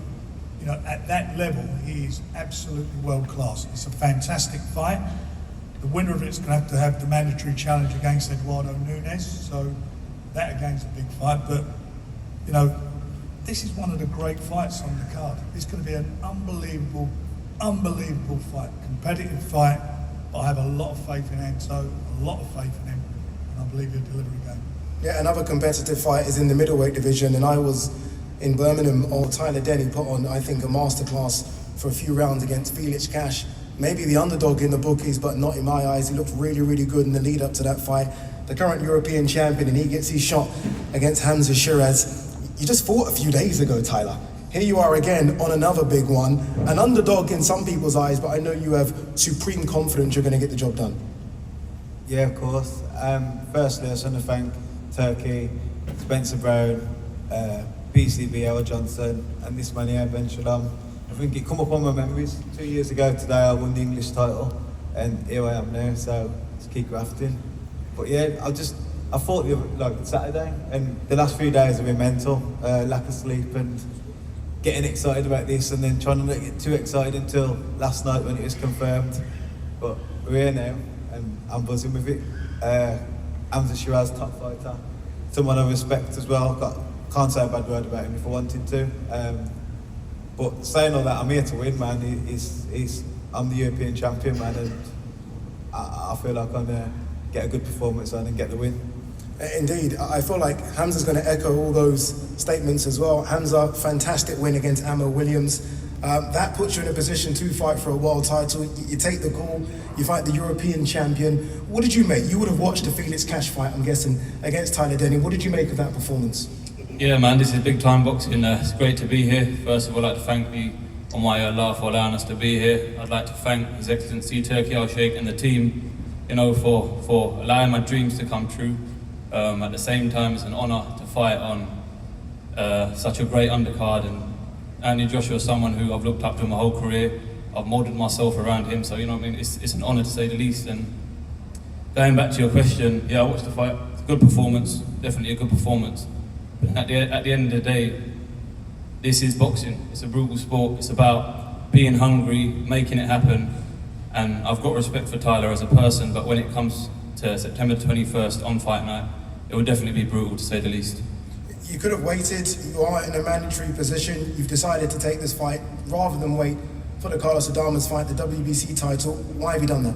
you know, at that level he is absolutely world class. It's a fantastic fight. The winner of it's going to have the mandatory challenge against Eduardo Nunes, so that again's a big fight. But you know, this is one of the great fights on the card. It's going to be an unbelievable fight, competitive fight. But I have a lot of faith in Anto, a lot of faith in him, and I believe he'll deliver again. Yeah, another competitive fight is in the middleweight division, and I was in Birmingham, or Tyler Denny put on, I think, a masterclass for a few rounds against Felix Cash. Maybe the underdog in the bookies, but not in my eyes. He looked really, really good in the lead up to that fight. The current European champion, and he gets his shot against Hamza Shiraz. You just fought a few days ago, Tyler. Here you are again on another big one. An underdog in some people's eyes, but I know you have supreme confidence you're going to get the job done. Yeah, of course. Firstly, I just want to thank Turkey, Spencer Brown, PCB, Ella Johnson, and this man here, Ben Shalom. I think it come up on my memories. 2 years ago today I won the English title, and here I am now, so just keep grafting. But yeah, I fought Saturday, and the last few days have been mental, lack of sleep and getting excited about this, and then trying to not get too excited until last night when it was confirmed. But we're here now, and I'm buzzing with it. Hamza Shiraz, top fighter, someone I respect as well. Can't say a bad word about him if I wanted to. But saying all that, I'm here to win, man. I'm the European champion, man, and I feel like I'm going to get a good performance on and get the win. Indeed, I feel like Hamza's going to echo all those statements as well. Hamza, fantastic win against Ammo Williams. That puts you in a position to fight for a world title. You take the call, you fight the European champion. What did you make? You would have watched the Felix Cash fight, I'm guessing, against Tyler Denny. What did you make of that performance? Yeah, man, this is big time boxing. It's great to be here. First of all, I'd like to thank the Almighty Allah for allowing us to be here. I'd like to thank His Excellency Turkey Al Sheikh and the team, you know, for allowing my dreams to come true. At the same time, it's an honour to fight on such a great undercard, and Anthony Joshua is someone who I've looked up to my whole career. I've moulded myself around him, so you know what I mean. It's an honour to say the least. And going back to your question, yeah, I watched the fight. It's a good performance, definitely a good performance. But at the end of the day, this is boxing. It's a brutal sport. It's about being hungry, making it happen. And I've got respect for Tyler as a person, but when it comes to September 21st on fight night, it will definitely be brutal to say the least. You could have waited. You are in a mandatory position. You've decided to take this fight rather than wait for the Carlos Adames fight, the WBC title. Why have you done that?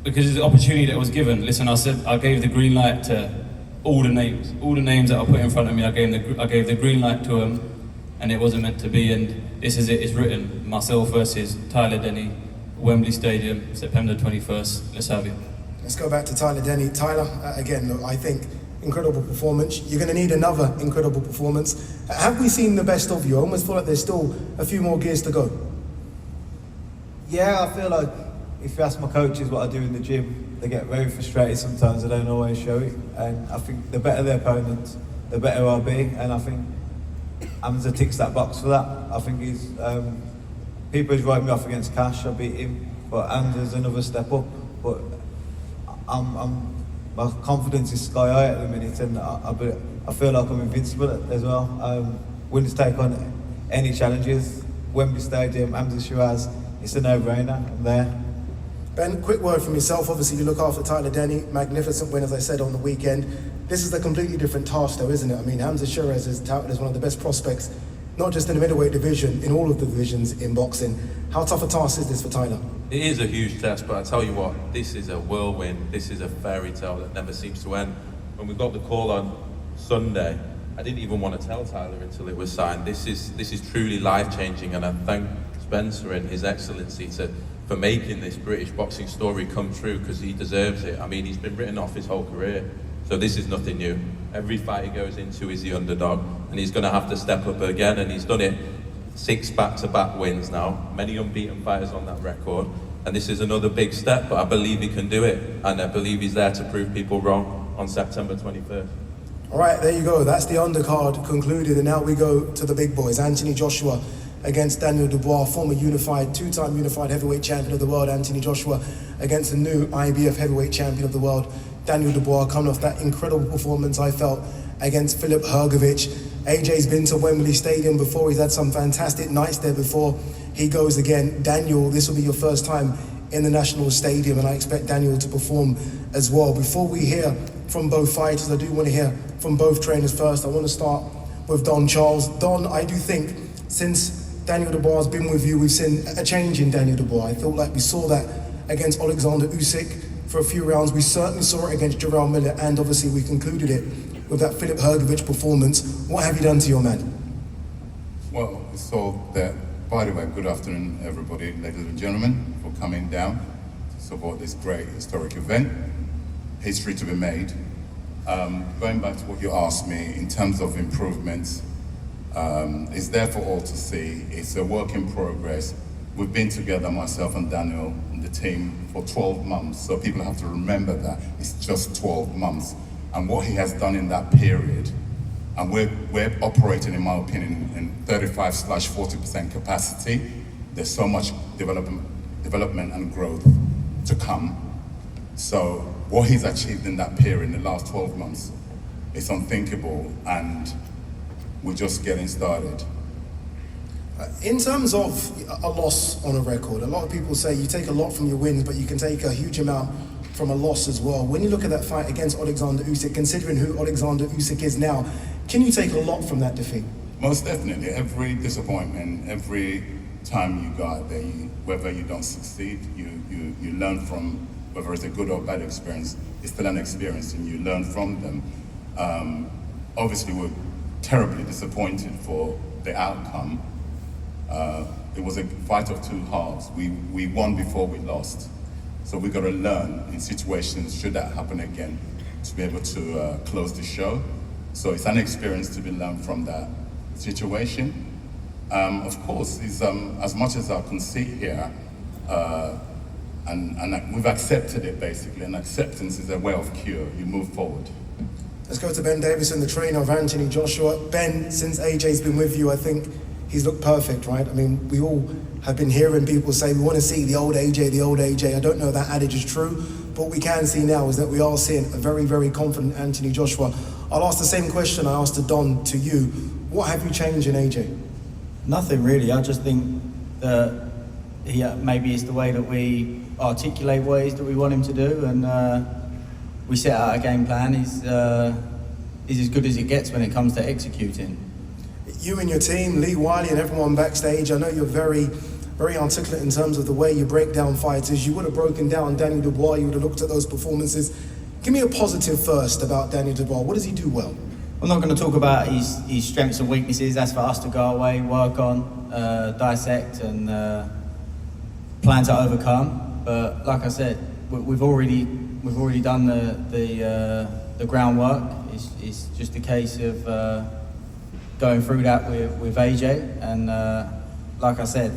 Because it's the opportunity that was given. Listen, I gave the green light to all the names that I put in front of me. I gave the green light to them, and it wasn't meant to be. And this is it. It's written. Myself versus Tyler Denny, Wembley Stadium, September 21st. Let's have it. Let's go back to Tyler Denny. Tyler, again, look, I think incredible performance. You're going to need another incredible performance. Have we seen the best of you? I almost feel like there's still a few more gears to go. Yeah, I feel like if you ask my coaches what I do in the gym, they get very frustrated sometimes. I don't always show it, and I think the better the opponent, the better I'll be. And I think Hamza ticks that box for that. I think he's people who's write me off against Cash, I beat him, but Hamza's another step up. But my confidence is sky high at the minute, and I feel like I'm invincible as well. Willing to take on any challenges. Wembley Stadium, Hamza Shiraz, it's a no-brainer. I'm there. Ben, quick word from yourself. Obviously, you look after Tyler Denny. Magnificent win, as I said, on the weekend. This is a completely different task, though, isn't it? I mean, Hamza Shiraz is touted as one of the best prospects, not just in the middleweight division, in all of the divisions in boxing. How tough a task is this for Tyler? It is a huge test, but I tell you what, this is a whirlwind. This is a fairy tale that never seems to end. when we got the call on Sunday, I didn't even want to tell Tyler until it was signed. This is truly life-changing, and I thank Spencer and His Excellency for making this British boxing story come true, because he deserves it. I mean, he's been written off his whole career, so this is nothing new. Every fight he goes into is the underdog, and he's going to have to step up again, and he's done it. 6 back-to-back wins now, many unbeaten fighters on that record, and this is another big step, but I believe he can do it, and I believe he's there to prove people wrong on September 21st. All right, there you go. That's the undercard concluded, and now we go to the big boys. Anthony Joshua against Daniel Dubois, former two-time unified heavyweight champion of the world. Anthony Joshua against the new IBF heavyweight champion of the world, Daniel Dubois, coming off that incredible performance I felt against Filip Hrgović. AJ's been to Wembley Stadium before. He's had some fantastic nights there before. He goes again. Daniel, this will be your first time in the National Stadium, and I expect Daniel to perform as well. Before we hear from both fighters, I do want to hear from both trainers first. I want to start with Don Charles. Don, I do think since Daniel Dubois has been with you, we've seen a change in Daniel Dubois. I felt like we saw that against Alexander Usyk for a few rounds. We certainly saw it against Jarrell Miller, and obviously we concluded it with that Filip Hrgović performance. What have you done to your man? Well, it's all there. By the way, good afternoon, everybody, ladies and gentlemen, for coming down to support this great historic event. History to be made. Going back to what you asked me in terms of improvements, it's there for all to see. It's a work in progress. We've been together, myself and Daniel, and the team, for 12 months, so people have to remember that it's just 12 months. And what he has done in that period, and we're operating, in my opinion, in 35/40% capacity. There's so much development and growth to come. So what he's achieved in that period, in the last 12 months, is unthinkable, and we're just getting started. In terms of a loss on a record, a lot of people say you take a lot from your wins, but you can take a huge amount from a loss as well. When you look at that fight against Alexander Usyk, considering who Alexander Usyk is now, can you take a lot from that defeat? Most definitely. Every disappointment, every time you go out there, whether you don't succeed, you learn from, whether it's a good or bad experience, it's still an experience, and you learn from them. Obviously, we're terribly disappointed for the outcome. It was a fight of two halves. We won before we lost. So we've got to learn in situations, should that happen again, to be able to close the show. So it's an experience to be learned from that situation. Of course, it's, as much as our conceit here, and we've accepted it basically, and acceptance is a way of cure. You move forward. Let's go to Ben Davison, the trainer of Anthony Joshua. Ben, since AJ's been with you, I think he's looked perfect, right? I mean, we all have been hearing people say we want to see the old AJ, the old AJ. I don't know if that adage is true, but what we can see now is that we are seeing a very, very confident Anthony Joshua. I'll ask the same question I asked to Don to you. What have you changed in AJ? Nothing really. I just think that maybe it's the way that we articulate what it is that we want him to do, and we set out a game plan. He's as good as it gets when it comes to executing. You and your team, Lee Wiley and everyone backstage, I know you're very, very articulate in terms of the way you break down fighters. You would have broken down Daniel Dubois, you would have looked at those performances. Give me a positive first about Daniel Dubois. What does he do well? I'm not going to talk about his strengths and weaknesses. That's for us to go away, work on, dissect, and plan to overcome. But like I said, we've already done the groundwork. It's just a case of going through that with AJ. And like I said,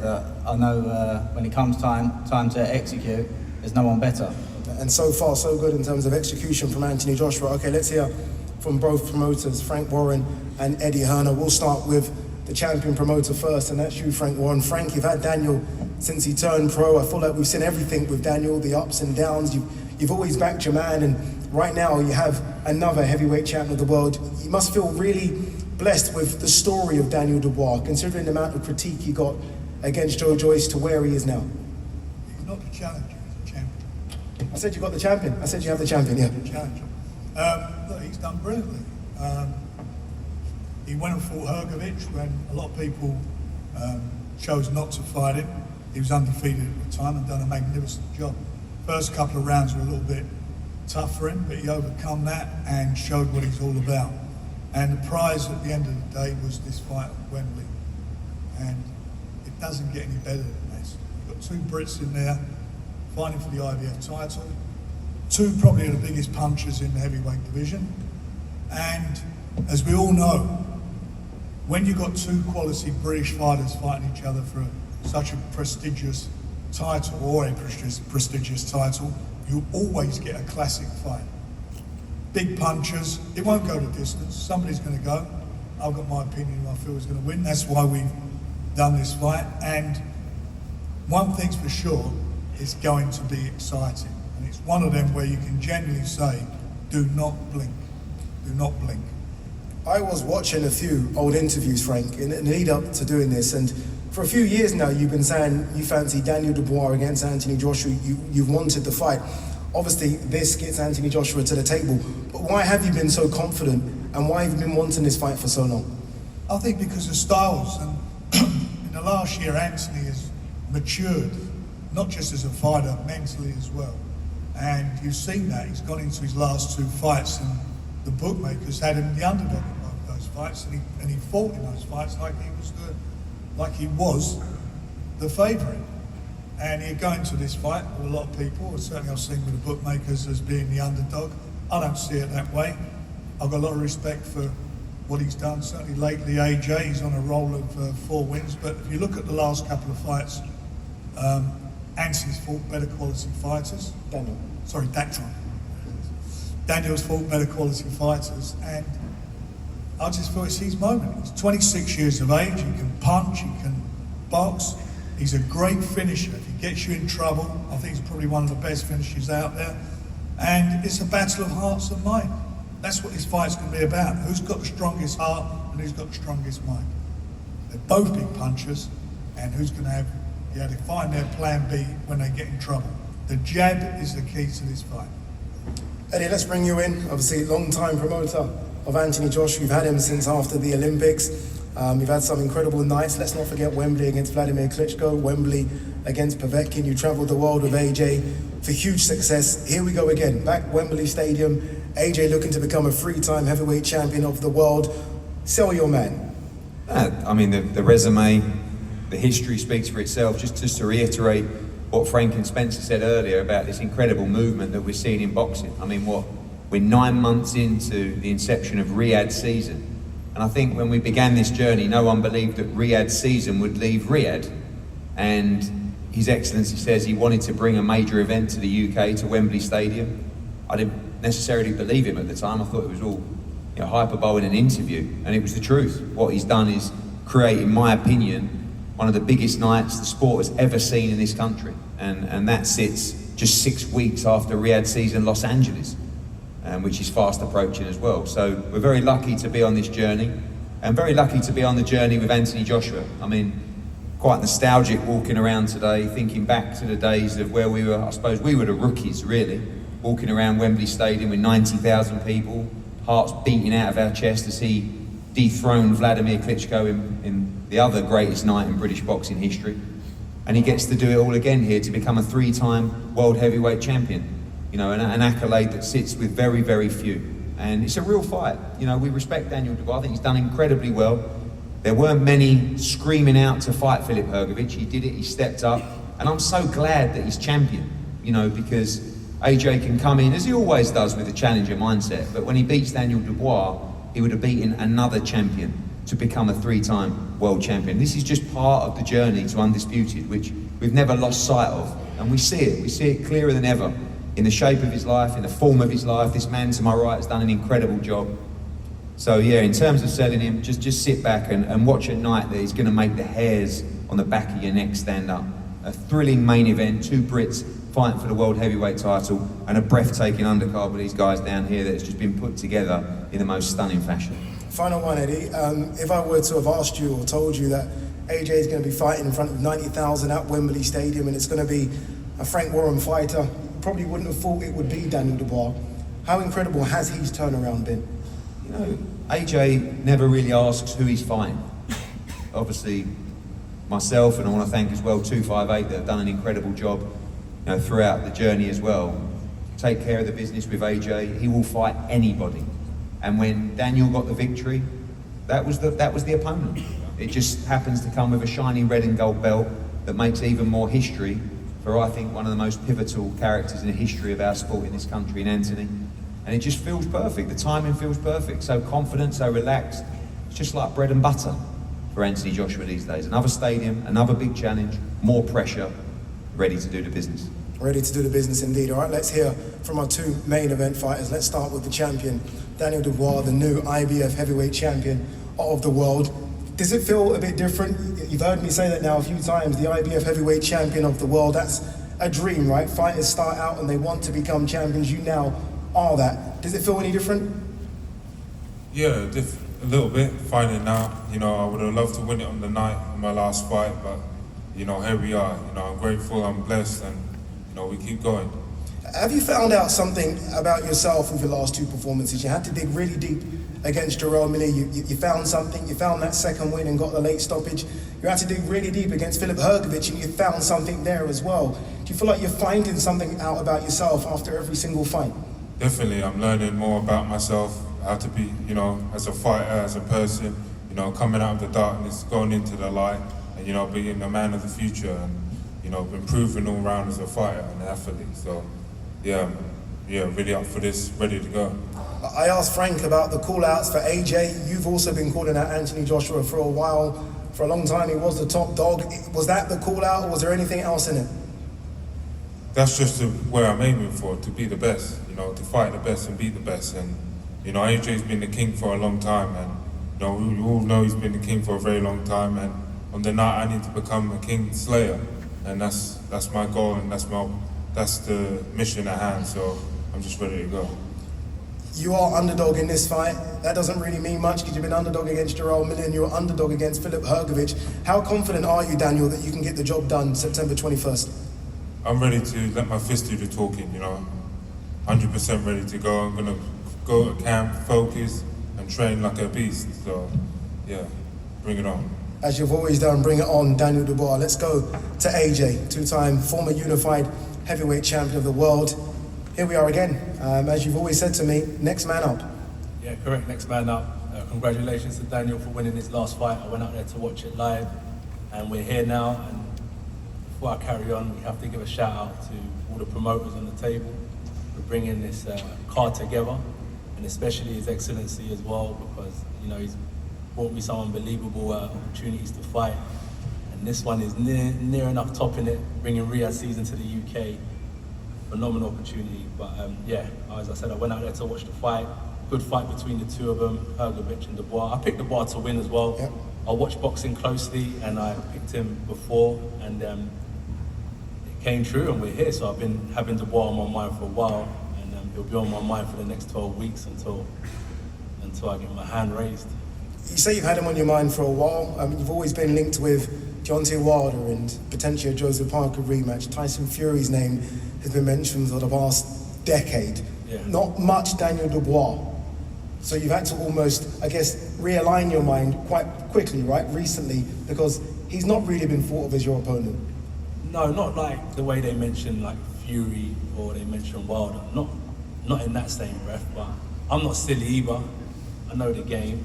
I know when it comes time to execute, there's no one better. And so far, so good in terms of execution from Anthony Joshua. Okay, let's hear from both promoters, Frank Warren and Eddie Hearn. We'll start with the champion promoter first, and that's you, Frank Warren. Frank, you've had Daniel since he turned pro. I feel like we've seen everything with Daniel, the ups and downs. You've always backed your man, and right now you have another heavyweight champion of the world. You must feel really blessed with the story of Daniel Dubois, considering the amount of critique he got against Joe Joyce to where he is now. He's not the challenger, he's the champion. I said you got the champion. I said you have the champion, yeah. The challenger. Look, he's done brilliantly. He went and fought Hrgović when a lot of people chose not to fight him. He was undefeated at the time and done a magnificent job. First couple of rounds were a little bit tough for him, but he overcome that and showed what he's all about. And the prize at the end of the day was this fight at Wembley. And it doesn't get any better than this. You've got two Brits in there fighting for the IBF title, two probably the biggest punchers in the heavyweight division. And as we all know, when you've got two quality British fighters fighting each other for such a prestigious title, or a prestigious title, you always get a classic fight. Big punchers, it won't go the distance, somebody's going to go. I've got my opinion who I feel is going to win, that's why we've done this fight. And one thing's for sure, it's going to be exciting. And it's one of them where you can genuinely say, do not blink, do not blink. I was watching a few old interviews, Frank, in the lead up to doing this, and for a few years now you've been saying you fancy Daniel Dubois against Anthony Joshua, you've wanted the fight. Obviously this gets Anthony Joshua to the table, but why have you been so confident and why have you been wanting this fight for so long? I think because of styles, and in the last year Anthony has matured, not just as a fighter, mentally as well. And you've seen that, he's gone into his last two fights and the bookmakers had him the underdog in both those fights, and he fought in those fights like he was the favourite. And he'd go into this fight with a lot of people, and certainly I've seen with the bookmakers as being the underdog. I don't see it that way. I've got a lot of respect for what he's done. Certainly lately AJ, he's on a roll of 4 wins, but if you look at the last couple of fights, Anthony's fought better quality fighters. Daniel's fought better quality fighters, and I just feel it's his moment. He's 26 years of age, he can punch, he can box, he's a great finisher. If he gets you in trouble, I think he's probably one of the best finishers out there. And it's a battle of hearts and mind. That's what this fight's going to be about. Who's got the strongest heart and who's got the strongest mind? They're both big punchers, and who's going to to find their plan B when they get in trouble. The jab is the key to this fight. Eddie, let's bring you in. Obviously, long-time promoter of Anthony Joshua. You've had him since after the Olympics. You've had some incredible nights. Let's not forget Wembley against Vladimir Klitschko, Wembley against Povetkin. You travelled the world with AJ for huge success. Here we go again, back Wembley Stadium. AJ looking to become a 3-time heavyweight champion of the world. Sell your man. I mean, the resume, the history speaks for itself. Just to reiterate what Frank and Spencer said earlier about this incredible movement that we're seeing in boxing. I mean, we're 9 months into the inception of Riyadh's season. And I think when we began this journey, no one believed that Riyadh's season would leave Riyadh. And His Excellency says he wanted to bring a major event to the UK, to Wembley Stadium. I didn't necessarily believe him at the time. I thought it was all hyperbole in an interview. And it was the truth. What he's done is create, in my opinion, one of the biggest nights the sport has ever seen in this country. And that sits just 6 weeks after Riyadh season Los Angeles, which is fast approaching as well. So we're very lucky to be on this journey, and very lucky to be on the journey with Anthony Joshua. I mean, quite nostalgic walking around today, thinking back to the days of where we were, I suppose we were the rookies really, walking around Wembley Stadium with 90,000 people, hearts beating out of our chest to see dethrone Vladimir Klitschko in the other greatest night in British boxing history. And he gets to do it all again here to become a 3-time world heavyweight champion. An accolade that sits with very, very few. And it's a real fight. We respect Daniel Dubois. I think he's done incredibly well. There weren't many screaming out to fight Filip Hrgović. He did it, he stepped up. And I'm so glad that he's champion, because AJ can come in, as he always does, with a challenger mindset. But when he beats Daniel Dubois, he would have beaten another champion to become a 3-time world champion. This is just part of the journey to Undisputed, which we've never lost sight of. And we see it clearer than ever. In the shape of his life, in the form of his life. This man, to my right, has done an incredible job. So yeah, in terms of selling him, just sit back and watch a night that is going to make the hairs on the back of your neck stand up. A thrilling main event, 2 Brits fighting for the world heavyweight title, and a breathtaking undercard with these guys down here that has just been put together in the most stunning fashion. Final one, Eddie. If I were to have asked you or told you that AJ is going to be fighting in front of 90,000 at Wembley Stadium and it's going to be a Frank Warren fighter, probably wouldn't have thought it would be Daniel Dubois. How incredible has his turnaround been? AJ never really asks who he's fighting. Obviously, myself, and I want to thank as well 258 that have done an incredible job throughout the journey as well. take care of the business with AJ. He will fight anybody. And when Daniel got the victory, that was the opponent. It just happens to come with a shiny red and gold belt that makes even more history for, I think, one of the most pivotal characters in the history of our sport in this country, in Anthony. And it just feels perfect. The timing feels perfect. So confident, so relaxed. It's just like bread and butter for Anthony Joshua these days. Another stadium, another big challenge, more pressure, ready to do the business. Ready to do the business indeed. All right, let's hear from our two main event fighters. Let's start with the champion, Daniel Dubois, the new IBF heavyweight champion of the world. Does it feel a bit different? You've heard me say that now a few times, the IBF heavyweight champion of the world. That's a dream, right? Fighters start out and they want to become champions. You now are that. Does it feel any different? Yeah, a little bit, finding out. You know, I would have loved to win it on the night of my last fight, but, you know, here we are. You know, I'm grateful, I'm blessed, and, you know, we keep going. Have you found out something about yourself with your last two performances? You had to dig really deep against Jarrell Miller. You found something. You found that second win and got the late stoppage. You had to dig really deep against Filip Hrgovic and you found something there as well. Do you feel like you're finding something out about yourself after every single fight? Definitely, I'm learning more about myself, how to be, you know, as a fighter, as a person, you know, coming out of the darkness, going into the light, and, you know, being a man of the future and, you know, improving all round as a fighter and an athlete. So, yeah, really up for this, ready to go. I asked Frank about the call-outs for AJ. You've also been calling out Anthony Joshua for a while. For a long time, he was the top dog. Was that the call-out, or was there anything else in it? That's just where I'm aiming for, to be the best, you know, to fight the best and beat the best. And, you know, AJ's been the king for a long time, and, you know, we all know he's been the king for a very long time, and on the night I need to become a king slayer, and that's my goal, and that's the mission at hand, so I'm just ready to go. You are underdog in this fight. That doesn't really mean much because you've been underdog against Jarrell Miller and you're underdog against Filip Hrgovic. How confident are you, Daniel, that you can get the job done September 21st? I'm ready to let my fist do the talking, you know. 100% ready to go. I'm gonna go to camp, focus, and train like a beast. So, yeah, bring it on. As you've always done, bring it on, Daniel Dubois. Let's go to AJ, two-time former unified heavyweight champion of the world. Here we are again. As you've always said to me, next man up. Yeah, correct, next man up. Congratulations to Daniel for winning his last fight. I went out there to watch it live, and we're here now. And before I carry on, we have to give a shout out to all the promoters on the table for bringing this card together, and especially His Excellency as well, because, you know, he's brought me some unbelievable opportunities to fight. And this one is near enough topping it, bringing Riyadh season to the UK. Phenomenal opportunity, but yeah, as I said, I went out there to watch the fight. Good fight between the two of them, Hrgovic and Dubois. I picked Dubois to win as well. Yep. I watched boxing closely, and I picked him before, and it came true, and we're here. So I've been having Dubois on my mind for a while, and he'll be on my mind for the next 12 weeks until I get my hand raised. You say you've had him on your mind for a while. You've always been linked with Deontay Wilder and potentially a Joseph Parker rematch. Tyson Fury's name has been mentioned for the past decade. Yeah. Not much Daniel Dubois. So you've had to almost, I guess, realign your mind quite quickly, right, recently, because he's not really been thought of as your opponent. No, not like the way they mention like Fury or they mention Wilder. Not in that same breath, but I'm not silly either. I know the game.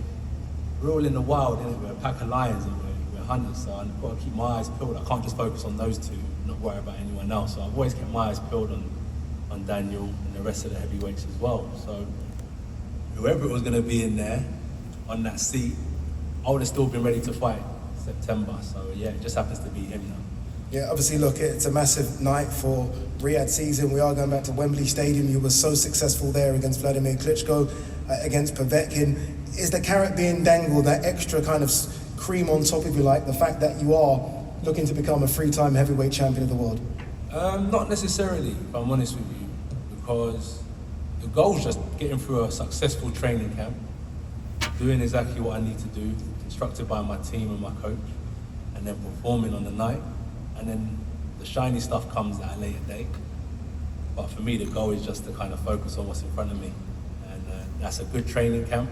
We're all in the wild, innit? We're a pack of lions and we're hunters, so I've got to keep my eyes peeled. I can't just focus on those two, not worry about anyone else. So I've always kept my eyes peeled on Daniel and the rest of the heavyweights as well. So whoever it was going to be in there on that seat, I would have still been ready to fight September. So yeah, it just happens to be him now. Yeah, obviously, look, it's a massive night for Riyadh season. We are going back to Wembley Stadium. You were so successful there against Vladimir Klitschko, against Povetkin. Is the carrot being dangled, that extra kind of cream on top, if you like, the fact that you are looking to become a three-time heavyweight champion of the world? Not necessarily, if I'm honest with you, because the goal is just getting through a successful training camp, doing exactly what I need to do, instructed by my team and my coach, and then performing on the night. And then the shiny stuff comes at a later date. But for me, the goal is just to kind of focus on what's in front of me. And that's a good training camp,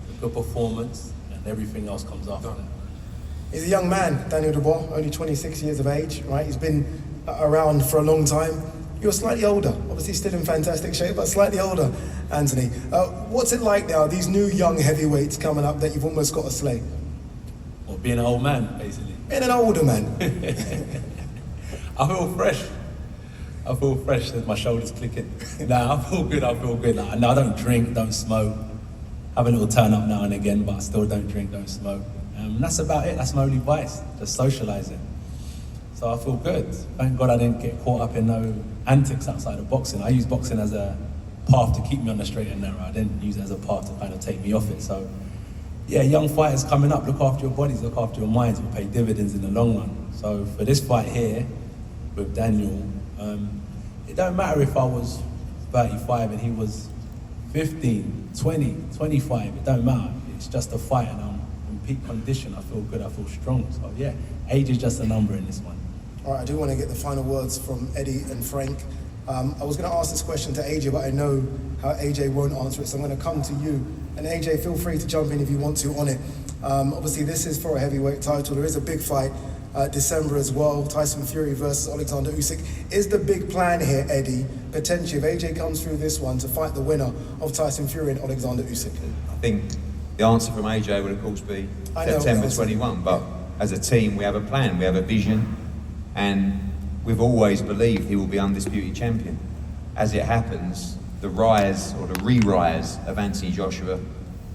a good performance, and everything else comes after that. He's a young man, Daniel Dubois, only 26 years of age, right? He's been around for a long time. You're slightly older, obviously still in fantastic shape, but slightly older, Anthony. What's it like now, these new young heavyweights coming up that you've almost got to slay? Or being an old man, basically. Being an older man. I feel fresh. I feel fresh with my shoulders clicking. Nah, I feel good. Nah, I don't drink, don't smoke. Have a little turn up now and again, but I still don't drink, don't smoke. That's about it. That's my only vice, just socialising. So I feel good. Thank God I didn't get caught up in no antics outside of boxing. I use boxing as a path to keep me on the straight and narrow. I didn't use it as a path to kind of take me off it. So yeah, young fighters coming up, look after your bodies, look after your minds, will pay dividends in the long run. So for this fight here with Daniel, it don't matter if I was 35 and he was 15, 20, 25, it don't matter. It's just a fight and I'm in peak condition. I feel good, I feel strong. So yeah, age is just a number in this one. All right, I do want to get the final words from Eddie and Frank. I was going to ask this question to AJ, but I know how AJ won't answer it, so I'm going to come to you. And AJ, feel free to jump in if you want to on it. Obviously, this is for a heavyweight title. There is a big fight December as well, Tyson Fury versus Alexander Usyk. Is the big plan here, Eddie, potentially, if AJ comes through this one, to fight the winner of Tyson Fury and Alexander Usyk? I think the answer from AJ would, of course, be September 21. But as a team, we have a plan, we have a vision, and we've always believed he will be undisputed champion. As it happens, the rise or the re-rise of Anthony Joshua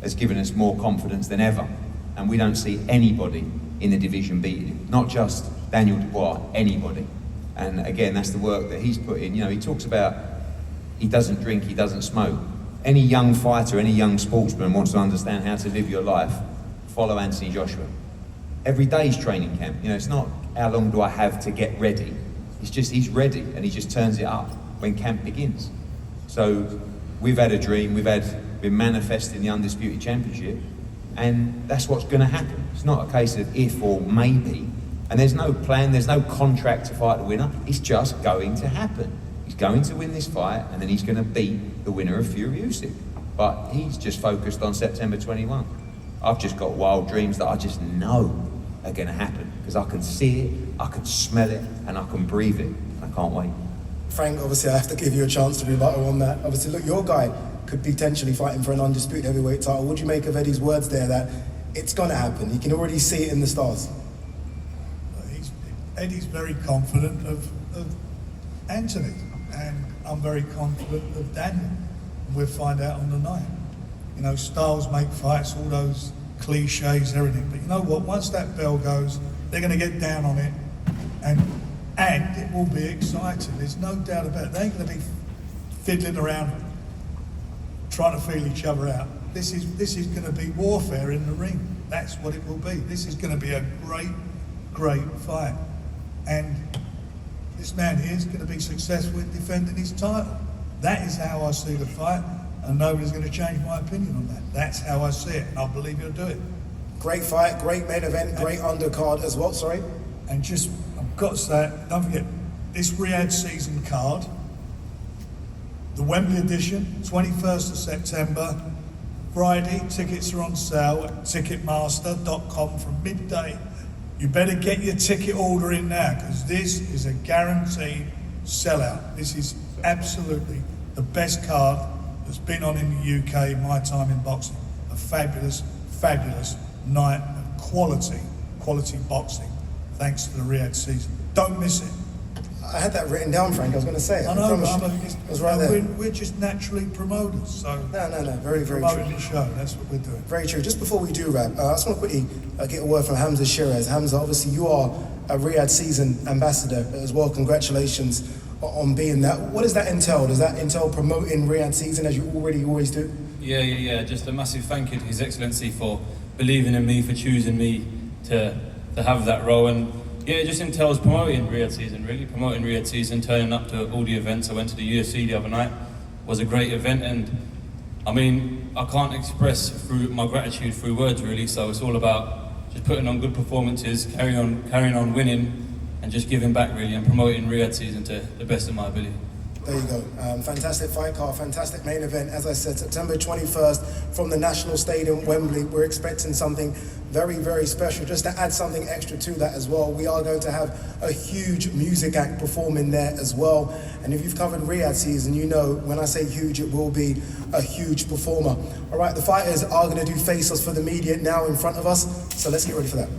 has given us more confidence than ever. And we don't see anybody in the division beating him. Not just Daniel Dubois, anybody. And again, that's the work that he's put in. You know, he talks about he doesn't drink, he doesn't smoke. Any young fighter, any young sportsman wants to understand how to live your life, follow Anthony Joshua. Every day's training camp. You know, it's not how long do I have to get ready. It's just he's ready and he just turns it up when camp begins. So we've had a dream, been manifesting the Undisputed Championship, and that's what's going to happen. It's not a case of if or maybe, and there's no plan, there's no contract to fight the winner. It's just going to happen. He's going to win this fight, and then he's going to beat the winner of Fury Usyk. But he's just focused on September 21. I've just got wild dreams that I just know are going to happen because I can see it, I can smell it, and I can breathe it. I can't wait. Frank, obviously I have to give you a chance to rebuttal on that. Obviously, look, your guy could be potentially fighting for an undisputed heavyweight title. What do you make of Eddie's words there that it's going to happen? You can already see it in the stars. Eddie's very confident of Anthony, and I'm very confident of Daniel. We'll find out on the night. You know, styles make fights, all those cliches, everything. But you know what? Once that bell goes, they're going to get down on it, and it will be exciting. There's no doubt about it. They ain't going to be fiddling around, trying to feel each other out. This is going to be warfare in the ring. That's what it will be. This is going to be a great fight. And this man here is going to be successful in defending his title. That is how I see the fight, and nobody's going to change my opinion on that. That's how I see it, and I believe he'll do it. Great fight, great main event, great undercard as well, sorry. And just, I've got to say, don't forget, this Riyadh season card, the Wembley edition, 21st of September, Friday, tickets are on sale at ticketmaster.com from midday. You better get your ticket order in now, because this is a guaranteed sellout. This is absolutely the best card that's been on in the UK in my time in boxing. A fabulous night of quality boxing, thanks to the Riyadh season. Don't miss it. I had that written down, Frank. I was going to say it. I know, It was right there. We're just naturally promoters, so No. Very promoting true. the show. That's what we're doing. Very true. Just before we do wrap, I just want to quickly get a word from Hamza Shiraz. Hamza, obviously you are a Riyadh season ambassador as well. Congratulations on being that. What does that entail? Does that entail promoting Riyadh season as you always do? Yeah. Just a massive thank you to His Excellency for believing in me, for choosing me to have that role. And yeah, it just entails promoting Riyadh season, really. Promoting Riyadh season, turning up to all the events. I went to the UFC the other night. It was a great event, and I mean, I can't express through my gratitude through words, really. So it's all about just putting on good performances, carrying on winning, and just giving back, really, and promoting Riyadh season to the best of my ability. There you go. Fantastic fight card, fantastic main event. As I said, September 21st from the National Stadium, Wembley. We're expecting something very, very special. Just to add something extra to that as well, we are going to have a huge music act performing there as well. And if you've covered Riyadh season, you know when I say huge, it will be a huge performer. All right, the fighters are going to do face-offs for the media now in front of us. So let's get ready for that.